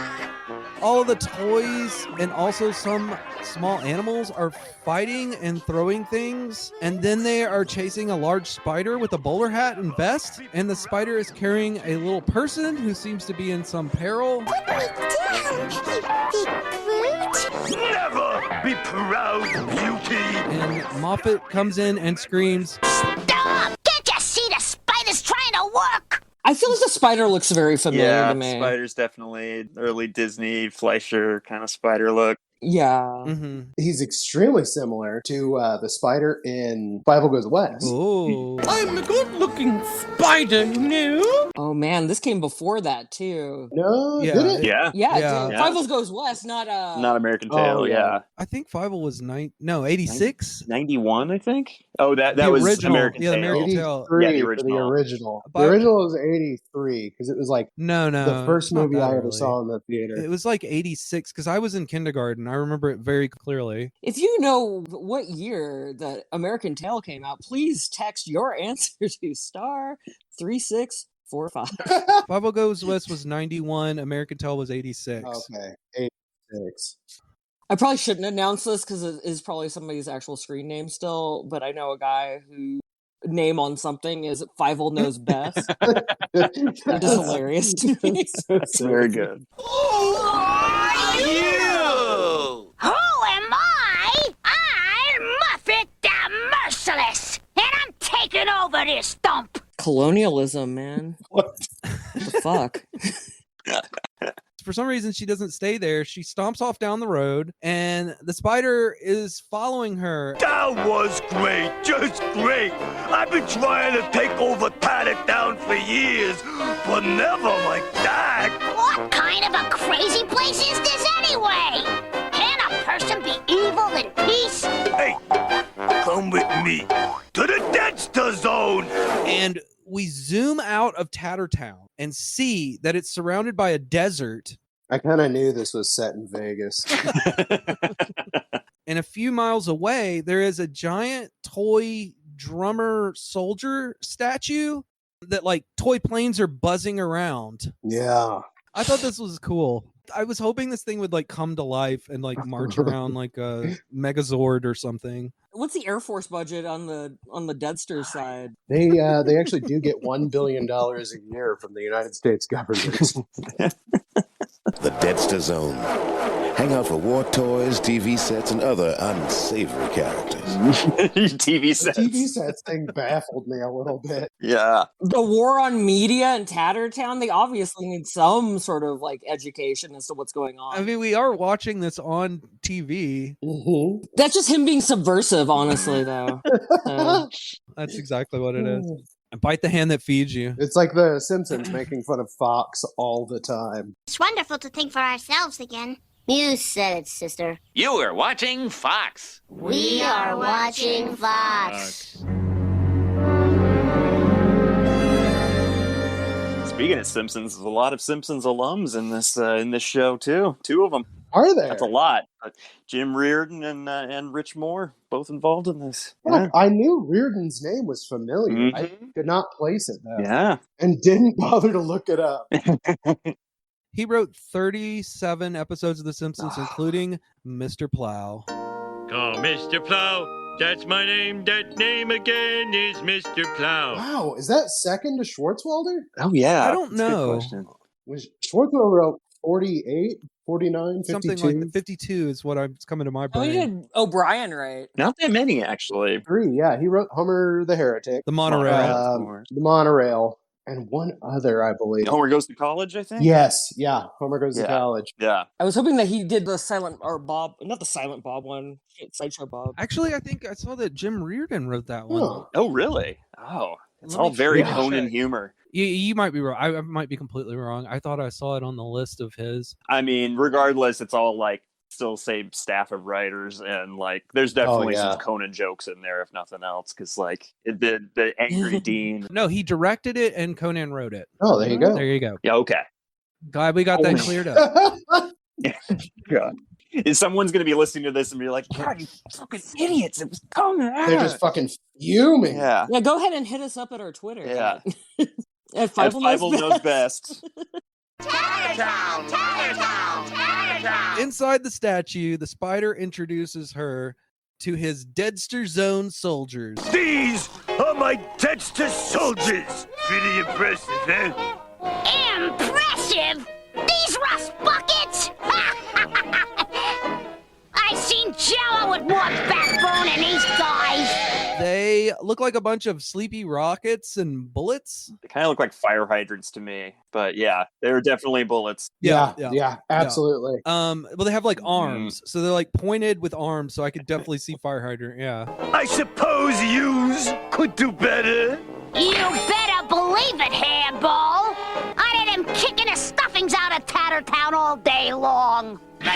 All of the toys and also some small animals are fighting and throwing things, and then they are chasing a large spider with a bowler hat and vest, and the spider is carrying a little person who seems to be in some peril. Put me down, you big brute. Never be proud, beauty. And Moffat comes in and screams, Stop! Can't you see the spider's trying to work? I feel like the spider looks very familiar Yeah, to me. spider's definitely early Disney Fleischer kind of spider look. Yeah. He's extremely similar to the spider in Bible Goes West. Oh. I'm the good-looking spider, you know? Oh man, this came before that too. No, Yeah, did it? Yeah. Yeah, Yeah. it did. Yeah. Five Goes West, not Not American Tail, Oh, yeah. I think Fievel was 86? 91, I think. Oh, that The was original. American Yeah, the Tail. American Tail. 83 Yeah, the for original. the original. But- The original was 83 because it was like No, the first it's not movie that I ever early. saw in the theater. It was like 86 because I was in kindergarten. I remember it very clearly. If you know what year the American Tail came out, please text your answer to star 3645. Fievel Goes West was 91. American Tail was 86. Okay, 86. I probably shouldn't announce this because it is probably somebody's actual screen name still, but I know a guy who name on something is Fievel Knows Best. It is hilarious to me. That's very good. Who am I? I'm Muffet the Merciless, and I'm taking over this stump. Colonialism, man. What? The fuck? For some reason, she doesn't stay there. She stomps off down the road, and the spider is following her. That was great, just great. I've been trying to take over Tattertown for years, but never like that. What kind of a crazy place is this anyway? Can a person be evil in peace? Hey, come with me to the Deadster Zone. And we zoom out of Tattertown and see that it's surrounded by a desert. I kind of knew this was set in Vegas. And a few miles away, there is a giant toy drummer soldier statue that like toy planes are buzzing around. Yeah. I thought this was cool. I was hoping this thing would like come to life and like march around like a Megazord or something. What's the Air Force budget on the Deadster side? They actually do get $1 billion a year from the United States government. The Deadster Zone. Hang out for war toys, TV sets, and other unsavory characters. TV sets. The TV sets thing baffled me a little bit. Yeah. The war on media in Tattertown, they obviously need some sort of like education as to what's going on. I mean, we are watching this on TV. Mm-hmm. That's just him being subversive, honestly, though. So. That's exactly what it is. And bite the hand that feeds you. It's like the Simpsons making fun of Fox all the time. It's wonderful to think for ourselves again. You said it, sister. You are watching Fox. We are watching Fox. Speaking of Simpsons, there's a lot of Simpsons alums in this show too. 2 of them. Are there? That's a lot. Jim Reardon and Rich Moore both involved in this. Yeah. I knew Reardon's name was familiar. I could not place it though. Yeah. And didn't bother to look it up. He wrote 37 episodes of The Simpsons, including Mr. Plow. Call Mr. Plow. That's my name. That name again is Mr. Plow. Wow, is that second to Schwartzwalder? Oh, yeah. I don't know. Was Schwartzwalder wrote 48, 49, 52? Something like that. 52 is what I'm coming to my Oh, brain. he did O'Brien, right? Not that many, actually. 3, yeah. He wrote Homer the Heretic. The Monorail. The Monorail. And one other, I believe. Homer Goes to College, I think? Yes, yeah. Homer Goes to College. Yeah. I was hoping that he did the Silent not the Silent Bob one, Sideshow Bob. Actually, I think I saw that Jim Reardon wrote that one. Oh, really? Oh, it's Let all me very check. Conan humor. You might be wrong. I might be completely wrong. I thought I saw it on the list of his. I mean, regardless, it's all like still same staff of writers, and like there's definitely some Conan jokes in there, if nothing else, because like the angry dean. No, he directed it and Conan wrote it. Oh, there you go. There you go. Yeah, okay. Glad we got that cleared up. God. Someone's going to be listening to this and be like, God, you fucking idiots. It was Conan. They're just fucking fuming. Yeah. Yeah, go ahead and hit us up at our Twitter. Yeah. At Fievel knows best. Tattertown! Tattertown! Tattertown! Inside the statue, the spider introduces her to his Deadster Zone soldiers. These are my Deadster soldiers. Pretty impressive, eh? Impressive! These rust buckets! I seen Jello with more backbone than these guys! They look like a bunch of sleepy rockets and bullets. They kind of look like fire hydrants to me, but yeah, they're definitely bullets. Yeah, absolutely. Well, they have like arms, so they're like pointed with arms, so I could definitely see fire hydrant. Yeah. I suppose yous could do better. You better believe it, Hairball! I did him kicking the stuffings out of Tattertown all day long! We'd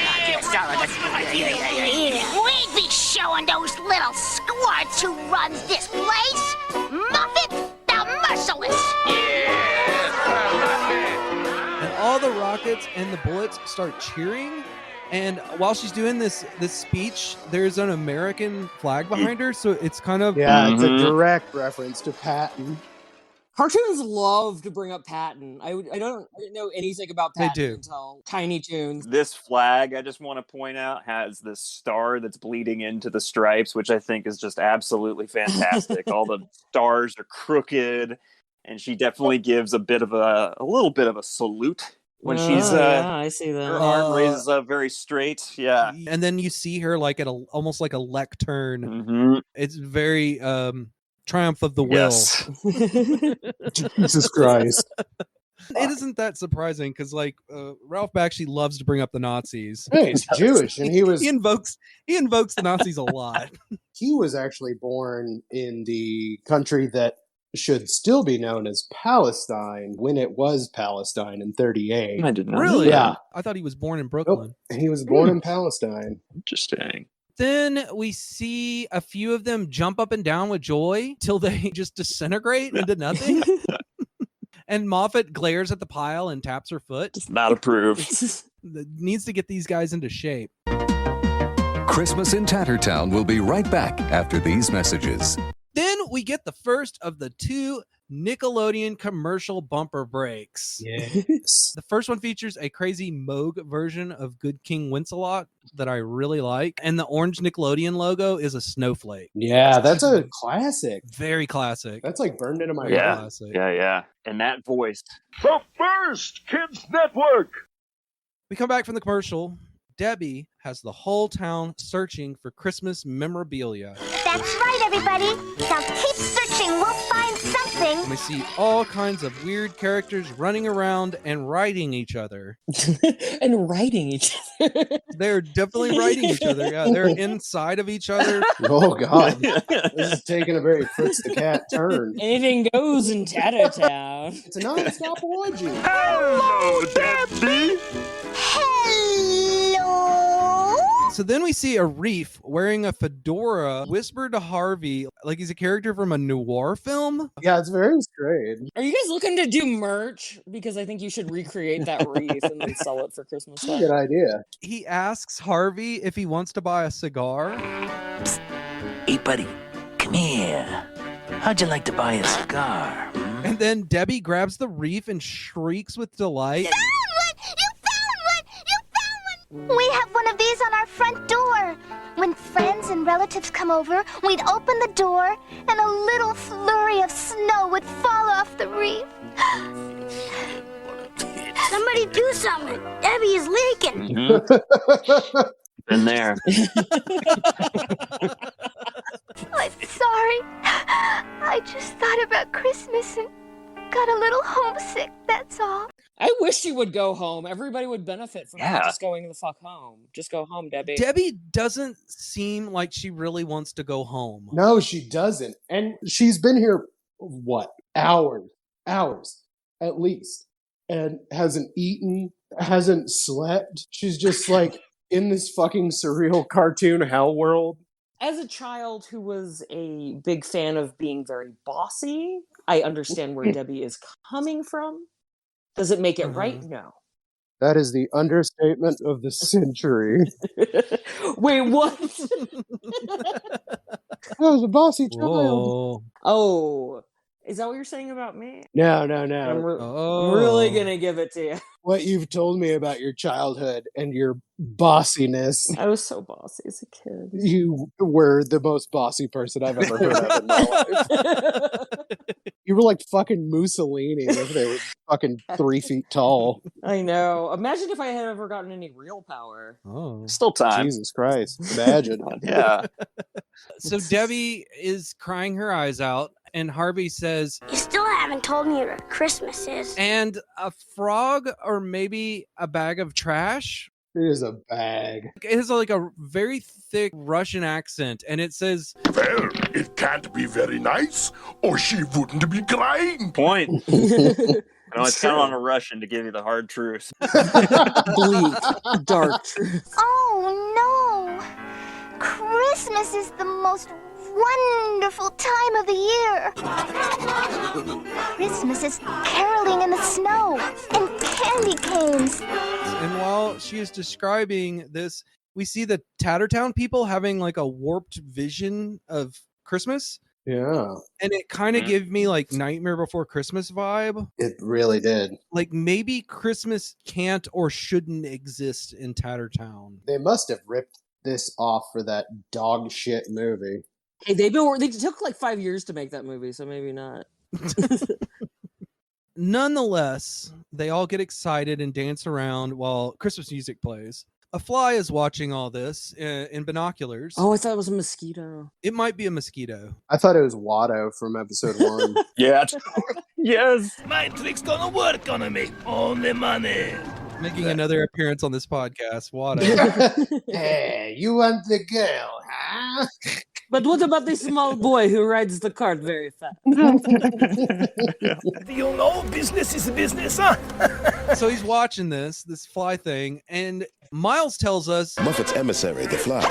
be showing those little squirts who runs this place! Muffet the Merciless! And all the rockets and the bullets start cheering. And while she's doing this speech, there's an American flag behind her, so it's kind of it's a direct reference to Patton. Cartoons love to bring up Patton. I didn't know anything about Patton until Tiny Toons. This flag, I just want to point out, has this star that's bleeding into the stripes, which I think is just absolutely fantastic. All the stars are crooked, and she definitely gives a little bit of a salute when she's I see that. Her arm raises up very straight. Yeah. And then you see her like at almost like a lectern. Mm-hmm. It's very Triumph of the Will. Yes. Jesus Christ. It isn't that surprising because like Ralph Bakshi loves to bring up the Nazis. Hey, he's Jewish, and he invokes the Nazis a lot. He was actually born in the country that should still be known as Palestine when it was Palestine in 38. I didn't know. Really? Yeah. I thought he was born in Brooklyn. Nope. He was born in Palestine. Interesting. Then we see a few of them jump up and down with joy till they just disintegrate into nothing. And Moffat glares at the pile and taps her foot. Not approved. Needs to get these guys into shape. Christmas in Tattertown will be right back after these messages. Then we get the first of the 2 Nickelodeon commercial bumper breaks. Yes. The first one features a crazy Moog version of Good King Wincelot that I really like. And the orange Nickelodeon logo is a snowflake. Yeah, that's a classic. Very classic. That's like burned into my Yeah. brain. Classic. Yeah. And that voice. The first Kids Network. We come back from the commercial. Debbie has the whole town searching for Christmas memorabilia. That's right, everybody. Now keep searching. We'll find something. And we see all kinds of weird characters running around and riding each other. And writing each other. They're definitely riding each other. Yeah, they're inside of each other. Oh, God. This is taking a very Fritz the Cat turn. Anything goes in Tattertown. It's a non-stop orgy. Hello, Debbie. Hello. So then we see a Reef wearing a fedora whisper to Harvey like he's a character from a noir film. Yeah, it's very strange. Are you guys looking to do merch? Because I think you should recreate that wreath and then sell it for Christmas time. Good idea. He asks Harvey if he wants to buy a cigar. Psst. Hey, buddy, come here. How'd you like to buy a cigar? And then Debbie grabs the Reef and shrieks with delight. We have one of these on our front door. When friends and relatives come over, we'd open the door and a little flurry of snow would fall off the wreath. Somebody do something. Debbie is leaking. Mm-hmm. Been there. I'm sorry. I just thought about Christmas and got a little homesick, that's all. I wish you would go home. Everybody would benefit from not just going the fuck home. Just go home, Debbie. Debbie doesn't seem like she really wants to go home. No, she doesn't. And she's been here, what, hours at least, and hasn't eaten, hasn't slept. She's just like in this fucking surreal cartoon hell world. As a child who was a big fan of being very bossy, I understand where Debbie is coming from. Does it make it right? No. That is the understatement of the century. Wait, what? I was a bossy child. Whoa. Oh, is that what you're saying about me? No. I'm really going to give it to you. What you've told me about your childhood and your bossiness. I was so bossy as a kid. You were the most bossy person I've ever heard of in my life. You were like fucking Mussolini if they were fucking 3 feet tall. I know. Imagine if I had ever gotten any real power. Oh. Still time. Jesus Christ. Imagine. Yeah. So Debbie is crying her eyes out, and Harvey says, You still haven't told me what Christmas is. and a frog or maybe a bag of trash? It is a bag. It has like a very thick Russian accent, and it says, Well, it can't be very nice, or she wouldn't be crying. Point. It's kind of on a Russian to give you the hard truth. Bleak, dark truth. Oh no! Christmas is the most wonderful time of the year. Christmas is caroling in the snow and candy canes. and while she is describing this, we see the Tattertown people having like a warped vision of Christmas. Yeah. And it kind of gave me like Nightmare Before Christmas vibe. It really did. Like maybe Christmas can't or shouldn't exist in Tattertown. They must have ripped this off for that dog shit movie. Hey, they took like 5 years to make that movie, so maybe not. Nonetheless, they all get excited and dance around while Christmas music plays. A fly is watching all this in binoculars. Oh, I thought it was a mosquito. It might be a mosquito. I thought it was Watto from episode 1. Yeah. Yes. My trick's gonna work on me. Only money. Making another appearance on this podcast, Watto. Hey, you want the girl, huh? But what about the small boy who rides the cart very fast? You know, business is business, huh? So he's watching this fly thing, and Miles tells us Muffet's emissary, the fly,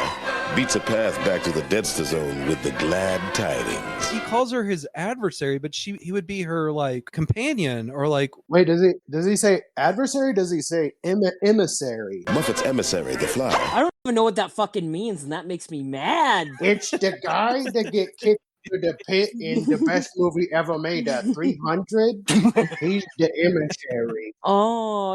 beats a path back to the Deadster Zone with the glad tidings. He calls her his adversary, but he would be her like companion or like. Wait, does he say adversary? Does he say emissary? Muffet's emissary, the fly. I don't even know what that fucking means, and that makes me mad. It's the guy that get kicked to the pit in the best movie ever made, 300. He's the emissary. Oh,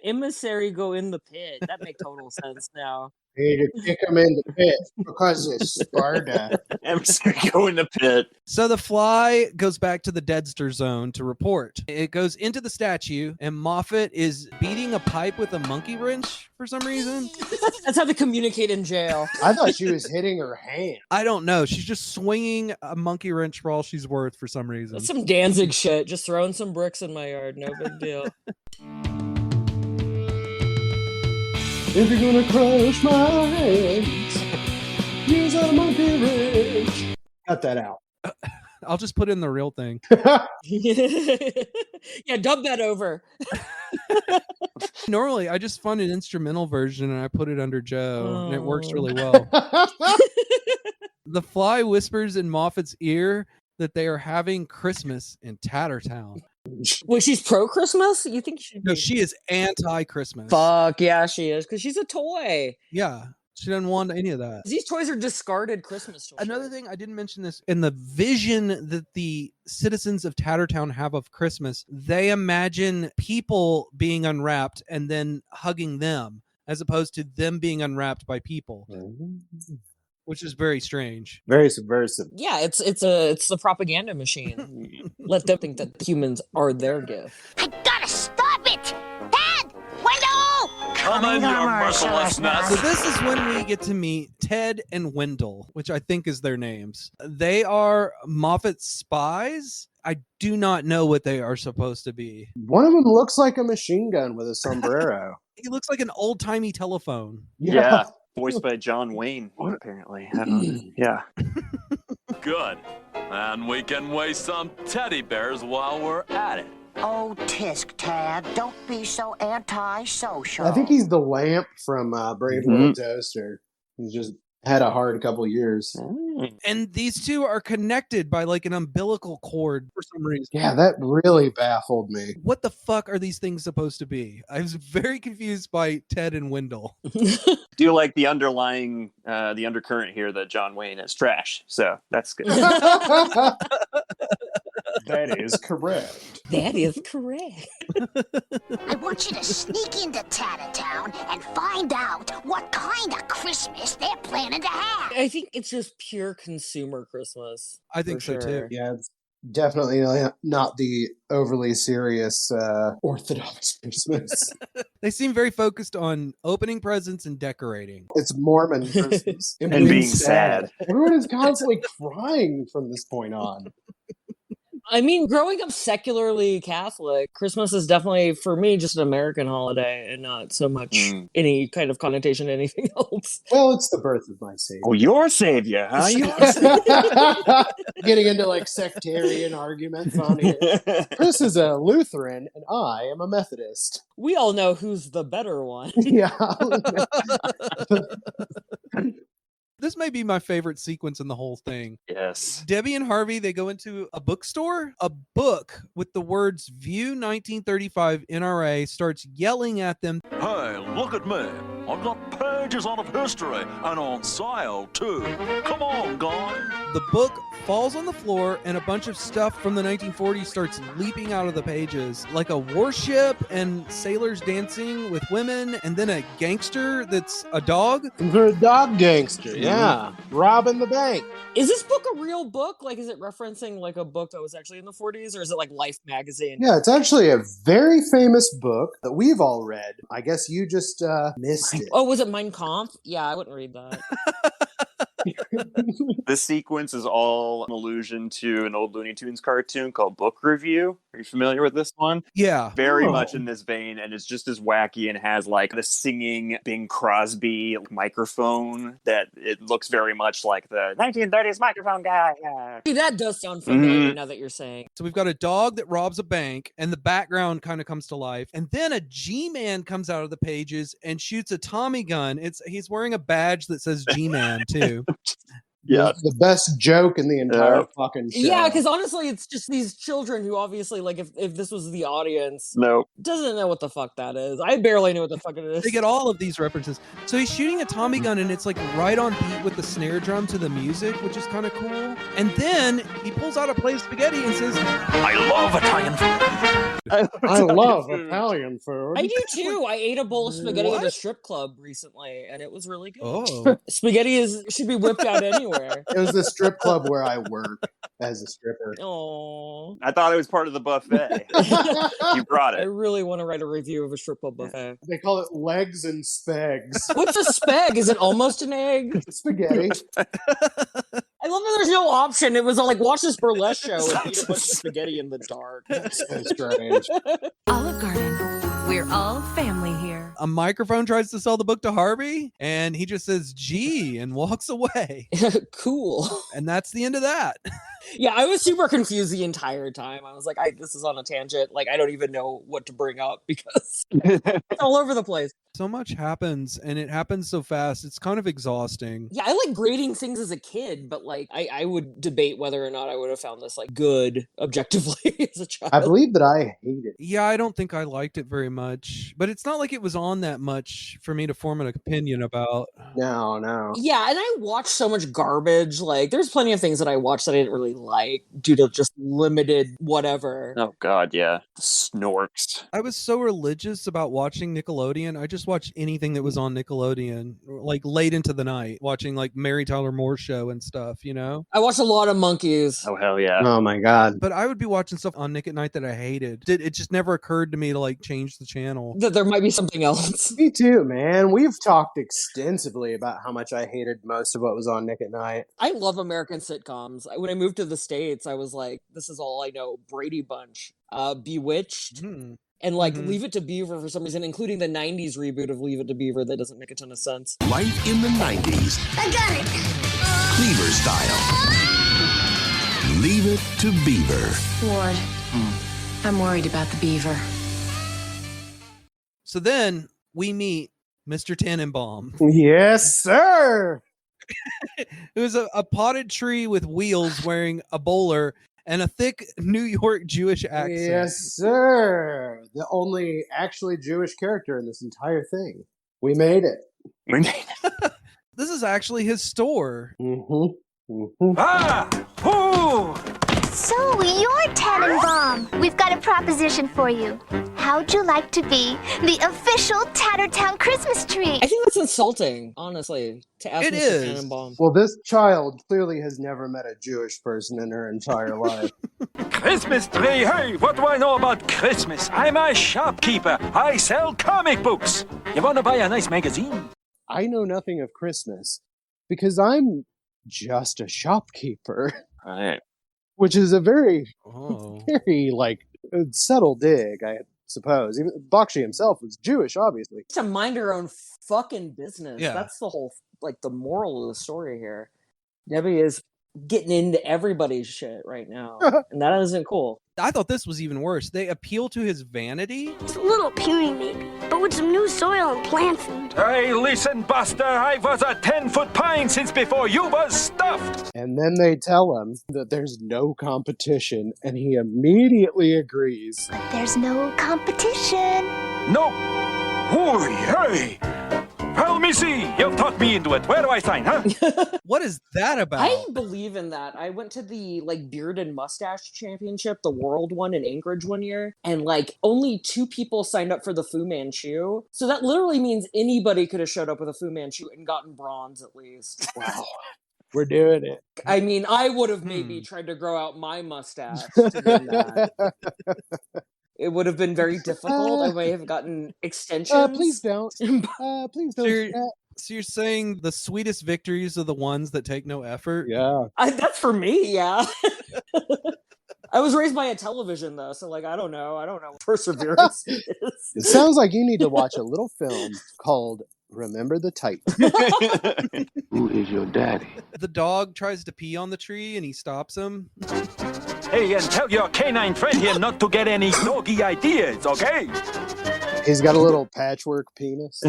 emissary go in the pit. That makes total sense now. Hey, to kick him in the pit because it's Sparta. Emissary go in the pit. So the fly goes back to the Deadster Zone to report. It goes into the statue, and Moffat is beating a pipe with a monkey wrench for some reason. That's how they communicate in jail. I thought she was hitting her hand. I don't know. She's just swinging a monkey wrench for all she's worth for some reason. That's some Danzig shit. Just throwing some bricks in my yard. No big deal. If you're gonna crush my hands, use a monkey wrench. Cut that out. I'll just put in the real thing. Yeah, dub that over. Normally, I just find an instrumental version and I put it under Joe, and it works really well. The fly whispers in Moffat's ear that they are having Christmas in Tattertown. Wait, she's pro-Christmas? You think she? No, she is anti-Christmas. Fuck yeah, she is, because she's a toy. Yeah, she doesn't want any of that. These toys are discarded Christmas toys. Another thing, I didn't mention this, in the vision that the citizens of Tattertown have of Christmas, they imagine people being unwrapped and then hugging them, as opposed to them being unwrapped by people. Which is very strange. Very subversive. Yeah, it's the propaganda machine. Let them think that humans are their gift. I gotta stop it! Ted! Wendell! Come in, your mercilessness. So this is when we get to meet Ted and Wendell, which I think is their names. They are Moffat's spies. I do not know what they are supposed to be. One of them looks like a machine gun with a sombrero. He looks like an old-timey telephone. Yeah. Voiced by John Wayne, apparently. I don't know. Yeah. Good. And we can waste some teddy bears while we're at it. Oh, tisk, Tad, don't be so anti-social. I think he's the lamp from Brave Little Toaster. He's just had a hard couple years. And these two are connected by like an umbilical cord for some reason. Yeah, that really baffled me. What the fuck are these things supposed to be? I was very confused by Ted and Wendell. Do you like the underlying, the undercurrent here that John Wayne is trash? So that's good. That is correct. That is correct. I want you to sneak into Tattertown and find out what kind of Christmas they're planning to have. I think it's just pure consumer Christmas. I think so too. Yeah, it's definitely not the overly serious Orthodox Christmas. They seem very focused on opening presents and decorating. It's Mormon Christmas. And being sad. Everyone is constantly crying from this point on. I mean, growing up secularly Catholic, Christmas is definitely, for me, just an American holiday and not so much any kind of connotation to anything else. Well, it's the birth of my Savior. Oh, your savior, huh? Getting into like sectarian arguments on here. Chris is a Lutheran and I am a Methodist. We all know who's the better one. Yeah. This may be my favorite sequence in the whole thing. Yes. Debbie and Harvey, they go into a bookstore. A book with the words View 1935 NRA starts yelling at them. Hey, look at me. I've got pages out of history and on sale, too. Come on, guys. The book falls on the floor and a bunch of stuff from the 1940s starts leaping out of the pages, like a warship and sailors dancing with women, and then a gangster that's a dog. They're a dog gangster, yeah. Robbing the bank. Is this book a real book? Like, is it referencing like a book that was actually in the 40s, or is it like Life magazine? Yeah, it's actually a very famous book that we've all read. I guess you just missed it. Oh, was it Mein Kampf? Yeah, I wouldn't read that. This sequence is all an allusion to an old Looney Tunes cartoon called Book Review. Are you familiar with this one? Yeah. Very much in this vein, and it's just as wacky and has like the singing Bing Crosby microphone that it looks very much like the 1930s microphone guy. Yeah. That does sound familiar now that you're saying. So we've got a dog that robs a bank, and the background kind of comes to life. And then a G-Man comes out of the pages and shoots a Tommy gun. He's wearing a badge that says G-Man too. Yeah, the best joke in the entire fucking show. Yeah, because honestly, it's just these children who obviously, like, if this was the audience, doesn't know what the fuck that is. I barely know what the fuck it is. They get all of these references. So he's shooting a Tommy gun, and it's like right on beat with the snare drum to the music, which is kind of cool. And then he pulls out a plate of spaghetti and says, I love Italian food. I love Italian food. I do too. I ate a bowl of spaghetti at a strip club recently, and it was really good. Oh, spaghetti should be whipped out anywhere. It was the strip club where I work as a stripper. Oh, I thought it was part of the buffet. You brought I it. really want to write a review of a strip club buffet. They call it legs and spegs. What's a speg? Is it almost an egg? Spaghetti. I love that there's no option. It was all like, watch this burlesque show and eat a bunch of spaghetti in the dark. That's so strange. Olive Garden. We're all family here. a microphone tries to sell the book to Harvey, and he just says, gee, and walks away. Cool. And that's the end of that. Yeah, I was super confused the entire time. I was like, this is on a tangent. Like, I don't even know what to bring up because it's all over the place. So much happens, and it happens so fast. It's kind of exhausting. Yeah, I like grading things as a kid, but like, I would debate whether or not I would have found this like good objectively as a child. I believe that I hate it. Yeah, I don't think I liked it very much, but it's not like it was on that much for me to form an opinion about. No. Yeah, and I watched so much garbage. Like, there's plenty of things that I watched that I didn't really like due to just limited whatever. Oh God, yeah, the snorks. I was so religious about watching Nickelodeon. I just watched anything that was on Nickelodeon, like late into the night, watching like Mary Tyler Moore Show and stuff, you know? I watched a lot of Monkeys. Oh hell yeah. Oh my God. But I would be watching stuff on Nick at Night that I hated. It just never occurred to me to like change the channel. That there might be something else. Me too, man. We've talked extensively about how much I hated most of what was on Nick at Night. I love American sitcoms. When I moved to the States, I was like, this is all I know. Brady Bunch, Bewitched, and like Leave It to Beaver for some reason, including the 90s reboot of Leave It to Beaver that doesn't make a ton of sense. Life in the 90s. I got it. Cleaver style. Leave It to Beaver. Ward, I'm worried about the beaver. So then we meet Mr. Tannenbaum. Yes, sir. It was a potted tree with wheels wearing a bowler and a thick New York Jewish accent. Yes, sir. The only actually Jewish character in this entire thing. We made it. We made it. This is actually his store. Ah! Ooh! So, you're Tannenbaum. We've got a proposition for you. How'd you like to be the official Tattertown Christmas tree? I think that's insulting, honestly, to ask It Mr. is. Tannenbaum. Well, this child clearly has never met a Jewish person in her entire life. Christmas tree, hey, what do I know about Christmas? I'm a shopkeeper. I sell comic books. You want to buy a nice magazine? I know nothing of Christmas because I'm just a shopkeeper. Right. Which is a very, Oh. very, like, subtle dig, I suppose. Even Bakshi himself was Jewish, obviously. To mind her own fucking business. Yeah. That's the whole, like, the moral of the story here. Debbie is getting into everybody's shit right now. And that isn't cool. I thought this was even worse. They appeal to his vanity. It's a little puny, maybe, but with some new soil and plant food. Hey, listen, Buster, I was a 10-foot pine since before you was stuffed. And then they tell him that there's no competition, and he immediately agrees. But there's no competition. No. Ooh, hey. Well, Missy, you've talked me into it. Where do I sign, huh? What is that about? I believe in that. I went to the like beard and mustache championship, the world one in Anchorage one year, and like only 2 people signed up for the Fu Manchu. So that literally means anybody could have showed up with a Fu Manchu and gotten bronze at least. Wow. We're doing it. I mean, I would have maybe tried to grow out my mustache to win that. It would have been very difficult. I may have gotten extensions. Please don't. Please don't do that. So you're saying the sweetest victories are the ones that take no effort? Yeah. That's for me, yeah. I was raised by a television though, so like I don't know what perseverance is. It sounds like you need to watch a little film called Remember the Titans. Who is your daddy? The dog tries to pee on the tree and he stops him. Hey, and tell your canine friend here not to get any doggy ideas, okay? He's got a little patchwork penis.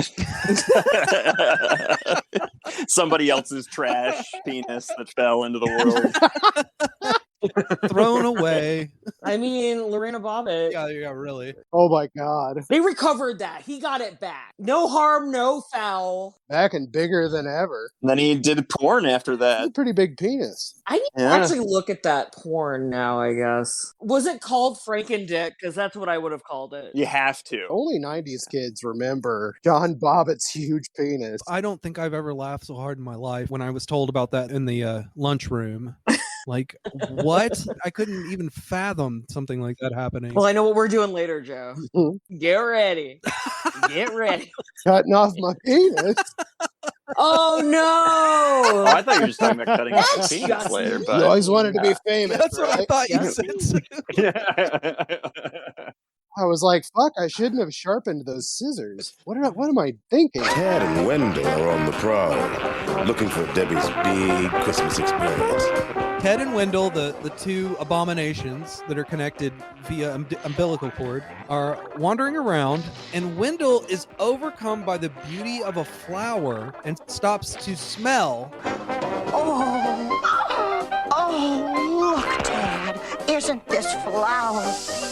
Somebody else's trash penis that fell into the world. Thrown away. I mean, Lorena Bobbitt. Yeah, really. Oh my God. They recovered that. He got it back. No harm, no foul. Back and bigger than ever. And then he did porn after that. A pretty big penis. I need to actually look at that porn now, I guess. Was it called Franken-Dick? Because that's what I would have called it. You have to. Only 90s kids remember John Bobbitt's huge penis. I don't think I've ever laughed so hard in my life when I was told about that in the lunchroom. Like, what? I couldn't even fathom something like that happening. Well, I know what we're doing later, Joe. Get ready. Get ready. Cutting off my penis. Oh, no. Oh, I thought you were just talking about cutting off the penis later. But You always wanted to be famous. That's what I right? thought you said. I was like, fuck, I shouldn't have sharpened those scissors. What am I thinking? Ted and Wendell are on the prowl, looking for Debbie's big Christmas experience. Ted and Wendell, the two abominations that are connected via umbilical cord, are wandering around, and Wendell is overcome by the beauty of a flower and stops to smell. Oh, look, Ted. Isn't this flower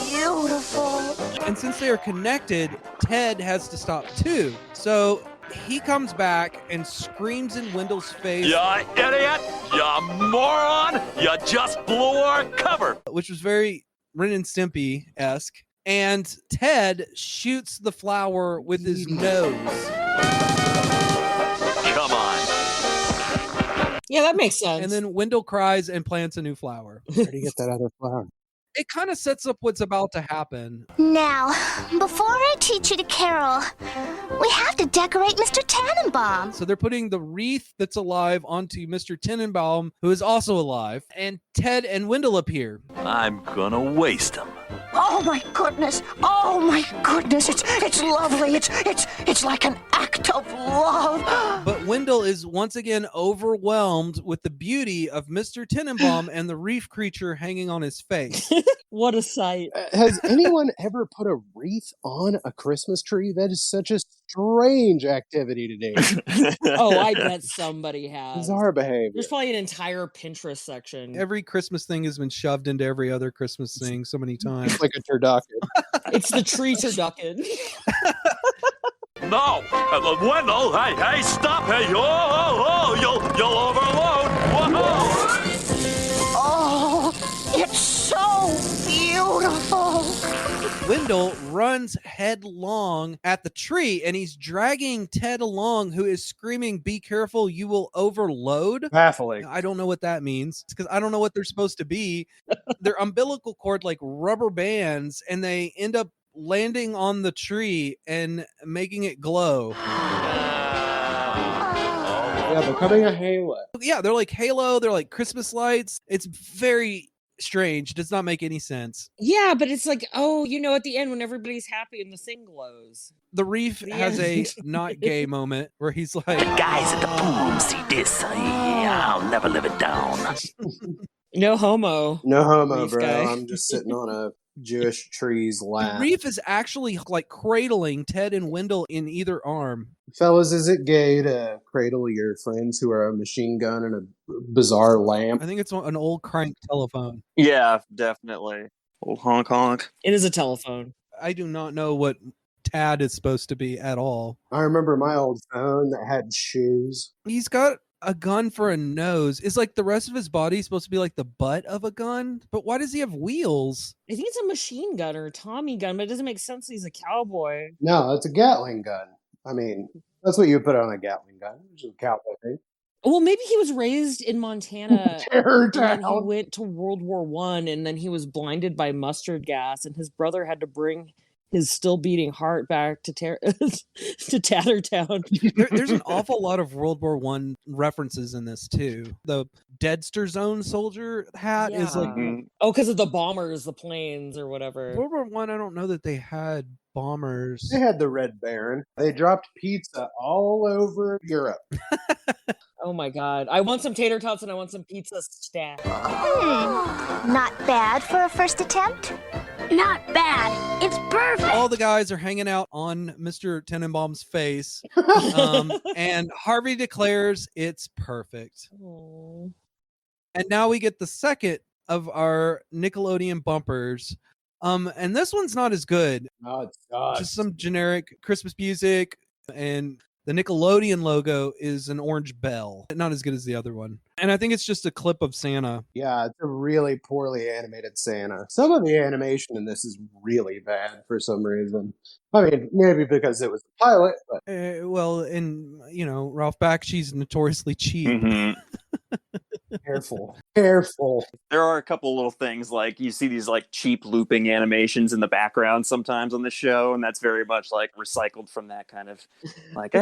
beautiful? And since they are connected, Ted has to stop too. So he comes back and screams in Wendell's face. You idiot! You moron! You just blew our cover! Which was very Ren and Stimpy-esque. And Ted shoots the flower with his nose. Come on. Yeah, that makes sense. And then Wendell cries and plants a new flower. Where do you get that other flower? It kind of sets up what's about to happen. Now, before I teach you to carol, we have to decorate Mr. Tannenbaum. So they're putting the wreath that's alive onto Mr. Tannenbaum, who is also alive, and Ted and Wendell appear. I'm gonna waste them. Oh my goodness! Oh my goodness! It's lovely. It's like an act of love. But Wendell is once again overwhelmed with the beauty of Mr. Tannenbaum and the reef creature hanging on his face. What a sight. Has anyone ever put a wreath on a Christmas tree? That is such a strange activity to do. Oh, I bet somebody has. Bizarre behavior. There's probably an entire Pinterest section. Every Christmas thing has been shoved into every other Christmas thing so many times. Like a turducken. It's the tree turducken. No! Wendell, hey, stop! Hey, you'll overload! Whoa! Oh, it's so beautiful. Wendell runs headlong at the tree and he's dragging Ted along, who is screaming, "Be careful, you will overload." Baffling. I don't know what that means because I don't know what they're supposed to be. They're umbilical cord like rubber bands, and they end up landing on the tree and making it glow. Yeah, becoming a halo. Yeah, they're like halo, they're like Christmas lights. It's very strange. It does not make any sense. Yeah, but it's like, oh, at the end when everybody's happy and the thing glows. The reef has a not gay moment where he's like, Guys at the pool room see this. I'll never live it down. No homo. No homo, Reef bro. guy. I'm just sitting on a Jewish tree's lap. the reef is actually like cradling Ted and Wendell in either arm. Fellas, is it gay to cradle your friends who are a machine gun and a bizarre lamp? I think it's an old crank telephone. Yeah, definitely. Old honk honk. It is a telephone. I do not know what Tad is supposed to be at all. I remember my old phone that had shoes. He's got a gun for a nose. Is like the rest of his body supposed to be like the butt of a gun? But why does he have wheels? I think it's a machine gun or a Tommy gun, but it doesn't make sense he's a cowboy. No, it's a Gatling gun. I mean, that's what you put on a Gatling gun, which is a cowboy thing. Well, maybe he was raised in Montana Terror and then he Town. went to World War I and then he was blinded by mustard gas and his brother had to bring his still beating heart back to to Tattertown. There's an awful lot of World War I references in this too. The Deadster Zone soldier hat is like oh, because of the bombers, the planes, or whatever. World War I. I don't know that they had bombers. They had the Red Baron. They dropped pizza all over Europe. Oh my god! I want some tater tots and I want some pizza stack. Not bad for a first attempt. Not bad. It's perfect. All the guys are hanging out on Mr. Tenenbaum's face, and Harvey declares it's perfect. Aww. And now we get the second of our Nickelodeon bumpers. And this one's not as good. Oh, it sucks. Just some generic Christmas music, and the Nickelodeon logo is an orange bell. Not as good as the other one. And I think it's just a clip of Santa. Yeah, it's a really poorly animated Santa. Some of the animation in this is really bad for some reason. I mean, maybe because it was a pilot, but... well, and, Ralph Bakshi's notoriously cheap. Mm-hmm. Careful. There are a couple little things, like you see these like cheap looping animations in the background sometimes on the show, and that's very much like recycled from that kind of like,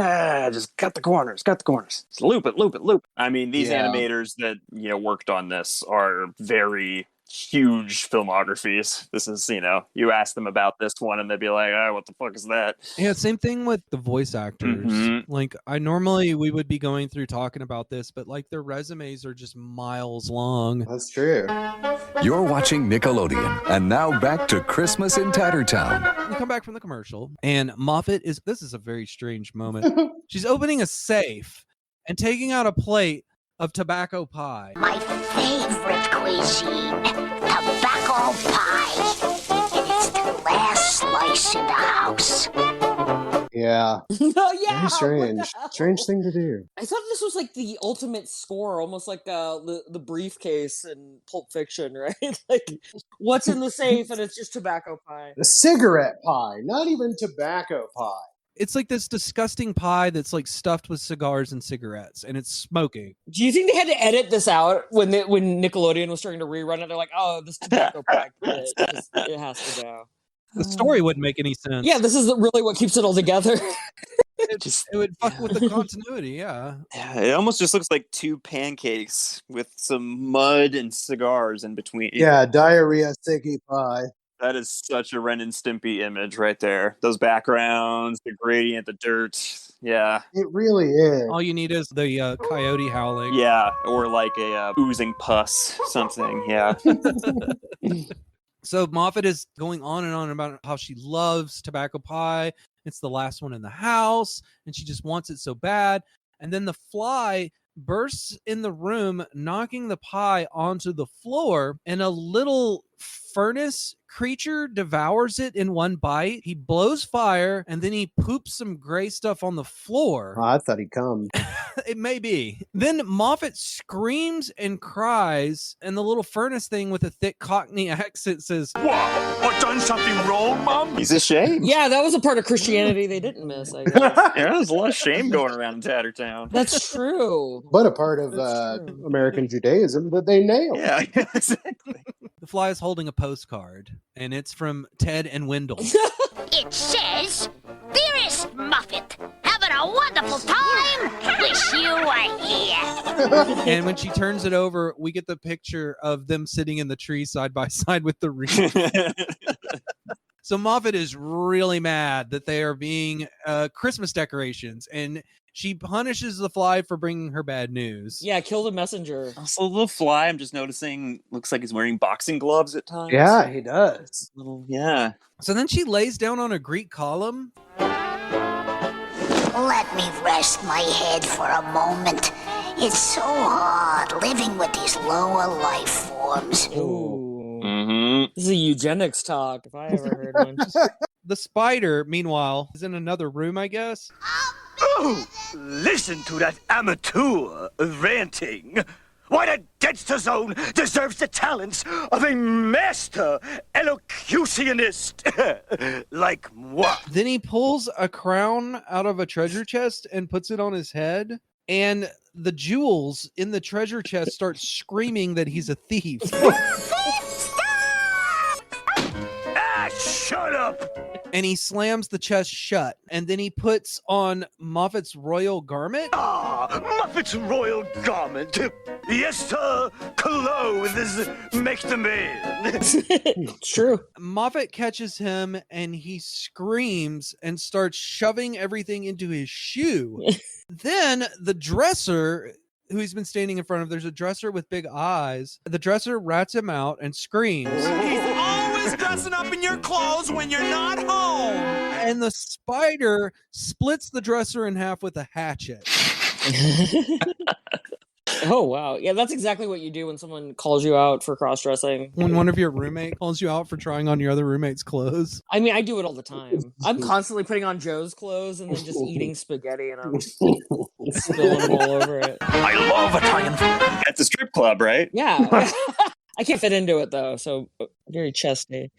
just cut the corners. Just loop it. I mean, these animators that, worked on this are very huge filmographies. This is, you ask them about this one and they'd be like, what the fuck is that? Yeah, same thing with the voice actors. Mm-hmm. Like, we would be going through talking about this, but like their resumes are just miles long. That's true. You're watching Nickelodeon, and now back to Christmas in Tattertown. We come back from the commercial, and Moffat this is a very strange moment. She's opening a safe and taking out a plate of tobacco pie. My favorite cuisine, tobacco pie. And it's the last slice in the house. Yeah. Oh, yeah. Very strange. Strange thing to do. I thought this was like the ultimate score, almost like the briefcase in Pulp Fiction, right? Like, what's in the safe, and it's just tobacco pie. The cigarette pie, not even tobacco pie. It's like this disgusting pie that's like stuffed with cigars and cigarettes, and it's smoking. Do you think they had to edit this out when Nickelodeon was starting to rerun it? They're like, oh, this tobacco pie, it has to go. The story wouldn't make any sense. Yeah, this is really what keeps it all together. It would fuck with the continuity, yeah. Yeah, it almost just looks like two pancakes with some mud and cigars in between. Yeah, diarrhea sticky pie. That is such a Ren and Stimpy image right there. Those backgrounds, the gradient, the dirt. Yeah. It really is. All you need is the coyote howling. Yeah, or like a oozing pus, something. Yeah. So Moffat is going on and on about how she loves tobacco pie. It's the last one in the house, and she just wants it so bad. And then the fly bursts in the room, knocking the pie onto the floor, and a little furnace creature devours it in one bite. He blows fire, and then he poops some gray stuff on the floor. Oh, I thought he'd come. It may be. Then Moffat screams and cries, and the little furnace thing with a thick Cockney accent says, What? I done something wrong, Mum? He's ashamed. Yeah, that was a part of Christianity they didn't miss, I guess. Yeah, there's a lot of shame going around in Tattertown. That's true. But a part of American Judaism that they nailed. Yeah, exactly. The fly is holding a postcard, and it's from Ted and Wendell. It says, Dearest Muffet, having a wonderful time. Wish you were here. And when she turns it over, we get the picture of them sitting in the tree side by side with the wreath. So Moffat is really mad that they are being Christmas decorations, and she punishes the fly for bringing her bad news. Yeah, kill the messenger. Also, the fly, I'm just noticing, looks like he's wearing boxing gloves at times. Yeah, he does. Yeah. So then she lays down on a Greek column. Let me rest my head for a moment. It's so hard living with these lower life forms. Ooh. Mm-hmm. This is a eugenics talk, if I ever heard one. The spider, meanwhile, is in another room, I guess. Oh, listen to that amateur ranting. Why, the Deadster Zone deserves the talents of a master elocutionist like moi. Then he pulls a crown out of a treasure chest and puts it on his head. And the jewels in the treasure chest start screaming that he's a thief. Ah, shut up! and he slams the chest shut, and then he puts on Moffat's royal garment. Muppet's royal garment. Yes, sir. Clothes make the man. True. Moffat catches him and he screams and starts shoving everything into his shoe. Then the dresser, who he's been standing in front of, there's a dresser with big eyes. The dresser rats him out and screams. He's always dressing up in your clothes when you're not home. And the spider splits the dresser in half with a hatchet. Oh, wow. Yeah, that's exactly what you do when someone calls you out for cross-dressing. When one of your roommate calls you out for trying on your other roommate's clothes. I mean, I do it all the time. I'm constantly putting on Joe's clothes and then just eating spaghetti and I'm spilling them all over it. I love Italian food. At the strip club, right? Yeah. I can't fit into it, though, so very chesty.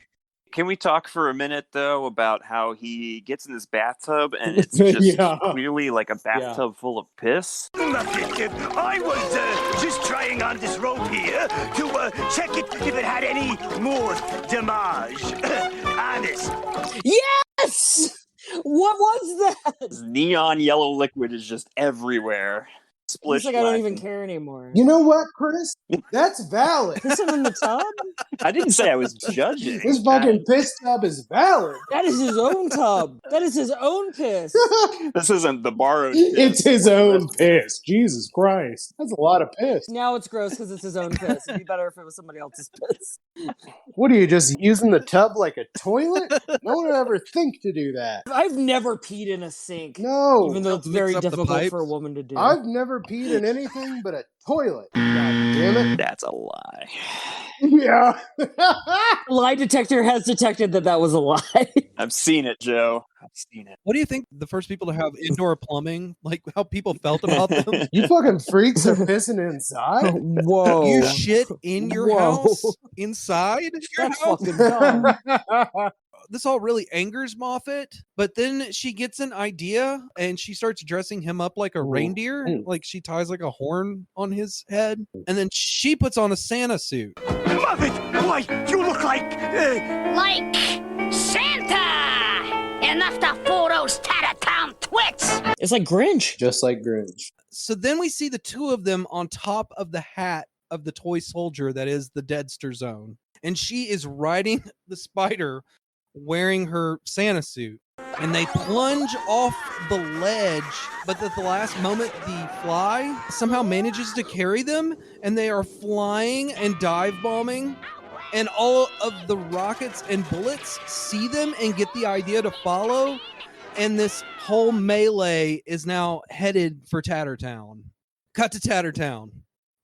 Can we talk for a minute, though, about how he gets in this bathtub and it's just clearly like a bathtub full of piss? Nothing. I was just trying on this rope here to check it if it had any more damage. Honest. Yes! What was that? This neon yellow liquid is just everywhere. It's like I don't even care anymore. You know what, Chris? That's valid. Piss him in the tub? I didn't say I was judging. This fucking piss tub is valid. That is his own tub. That is his own piss. This isn't the borrowed piss. It's his own piss. Jesus Christ. That's a lot of piss. Now it's gross because it's his own piss. It'd be better if it was somebody else's piss. What are you, just using the tub like a toilet? No one would ever think to do that. I've never peed in a sink. No. Even though it's very difficult for a woman to do. I've never peed in anything but a toilet. God damn it. That's a lie. Yeah. Lie detector has detected that was a lie. I've seen it, Joe. I've seen it. What do you think the first people to have indoor plumbing, like how people felt about them? You fucking freaks are pissing inside? Whoa. You shit in your house? Inside your That's house? fucking dumb. This all really angers Moffat, but then she gets an idea and she starts dressing him up like a reindeer, like she ties like a horn on his head, and then she puts on a Santa suit. Muppet, why, you look like... Like Santa! Enough to fool those Tattertown twits! It's like Grinch. Just like Grinch. So then we see the two of them on top of the hat of the toy soldier that is the Deadster Zone, and she is riding the spider wearing her Santa suit, and they plunge off the ledge, but at the last moment the fly somehow manages to carry them, and they are flying and dive bombing, and all of the rockets and bullets see them and get the idea to follow, and this whole melee is now headed for Tattertown. Cut to Tattertown,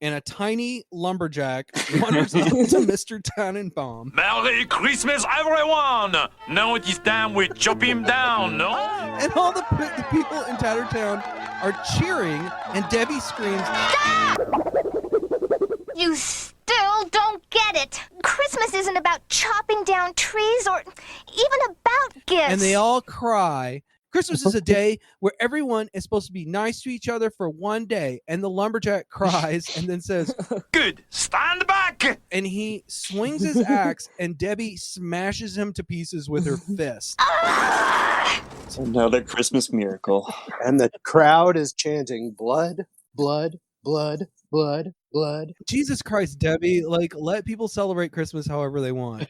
and a tiny lumberjack wanders up to Mr. Tannenbaum. Merry Christmas, everyone! Now it is time we chop him down, no? And all the people in Tattertown are cheering, and Debbie screams, Stop! You still don't get it. Christmas isn't about chopping down trees or even about gifts. and they all cry. Christmas is a day where everyone is supposed to be nice to each other for one day. And the lumberjack cries and then says, Good, stand back! And he swings his axe and Debbie smashes him to pieces with her fist. It's another Christmas miracle. And the crowd is chanting blood, blood, blood, blood, blood. Jesus Christ, Debbie, like, let people celebrate Christmas however they want.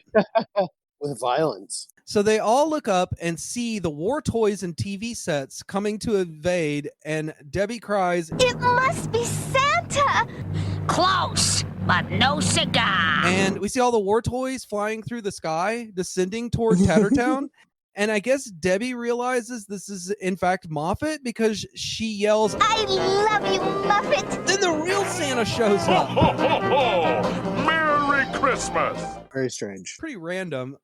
With violence. So they all look up and see the war toys and TV sets coming to invade, and Debbie cries, It must be Santa! Close, but no cigar. And we see all the war toys flying through the sky, descending toward Tattertown. And I guess Debbie realizes this is, in fact, Moffat, because she yells, I love you, Muppet! Then the real Santa shows up. Ho, ho, ho! Merry Christmas! Very strange. Pretty random.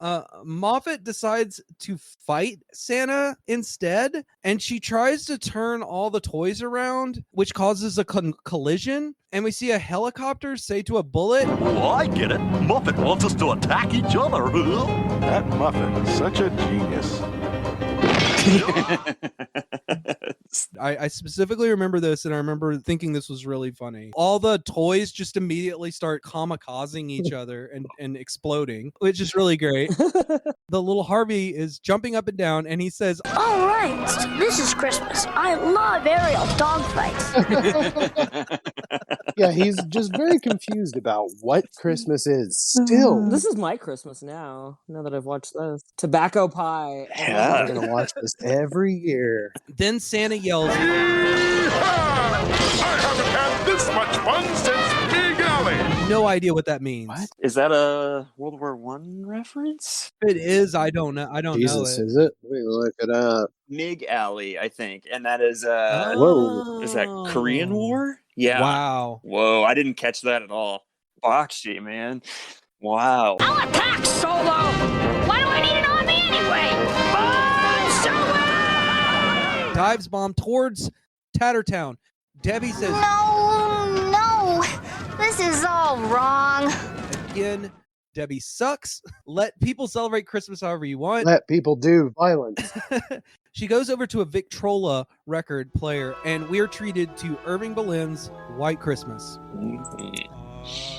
Moffat decides to fight Santa instead, and she tries to turn all the toys around, which causes a collision. And we see a helicopter say to a bullet, Oh, I get it. Muppet wants us to attack each other. That Muffet is such a genius. I specifically remember this, and I remember thinking this was really funny. All the toys just immediately start kamikazing each other and exploding, which is really great. The little Harvey is jumping up and down, and he says, All right, this is Christmas. I love aerial dogfights. Yeah, he's just very confused about what Christmas is still. This is my Christmas now that I've watched this. Tobacco pie. I'm going to watch this every year. Then Santa yells, I haven't had this much fun since Big Alley. No idea what that means. What? Is that a World War I reference? If it is, I don't know. I don't Jesus, know it. is it? Let me look it up. Mig Alley, I think. And that is Whoa. Is that Korean War? Yeah. Wow. Whoa, I didn't catch that at all. Bakshi, man. Wow. I'll attack Solo! Why do I need an army anyway? Bomb Solo! Dives bomb towards Tattertown. Debbie says, No, this is all wrong. Again, Debbie sucks. Let people celebrate Christmas however you want. Let people do violence. She goes over to a Victrola record player, and we're treated to Irving Berlin's White Christmas.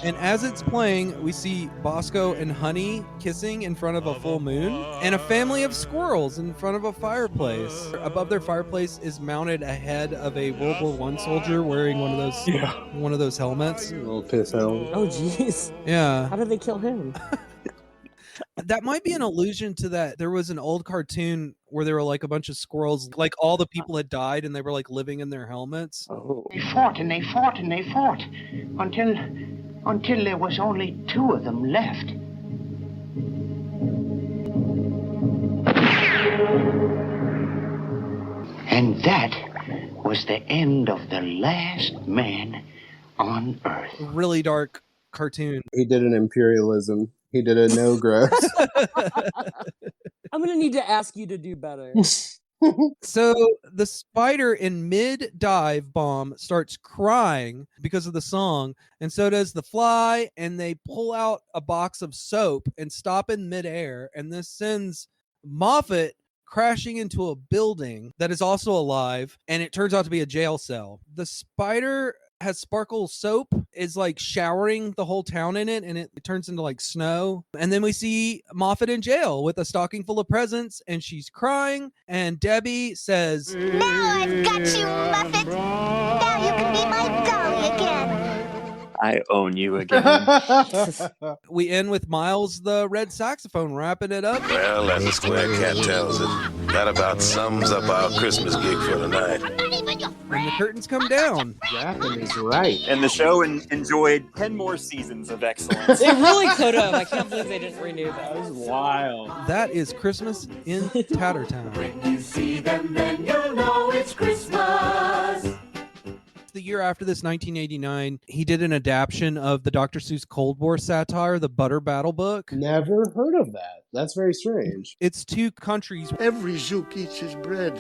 And as it's playing, we see Bosco and Honey kissing in front of a full moon, and a family of squirrels in front of a fireplace. Above their fireplace is mounted a head of a World War I soldier wearing one of those helmets. A little piss helmet. Oh, jeez. Yeah. How did they kill him? That might be an allusion to that. There was an old cartoon where there were like a bunch of squirrels, like all the people had died and they were like living in their helmets. Oh. They fought and they fought and they fought until there was only 2 of them left. And that was the end of the last man on Earth. Really dark cartoon. He did an imperialism. He did a no growth. I'm gonna need to ask you to do better. So the spider in mid-dive bomb starts crying because of the song, and so does the fly, and they pull out a box of soap and stop in midair, and this sends Moffat crashing into a building that is also alive, and it turns out to be a jail cell. The spider has sparkle soap, is like showering the whole town in it, and it turns into like snow. And then we see Moffat in jail with a stocking full of presents, and she's crying, and Debbie says, Now I've got you, Muffet. Now you can be my dolly again. I own you again. We end with Miles the red saxophone wrapping it up. Well, as the square cat tells it, that about sums up our Christmas gig for tonight. When the curtains come down. Jackson is right. And the show enjoyed 10 more seasons of excellence. It really could have. I can't believe they didn't renew that. That was wild. That is Christmas in Tattertown. When you see them, then you'll know it's Christmas. The year after this, 1989, he did an adaptation of the Dr. Seuss Cold War satire, the Butter Battle book. Never heard of that. That's very strange. It's 2 countries. Every Zook eats his bread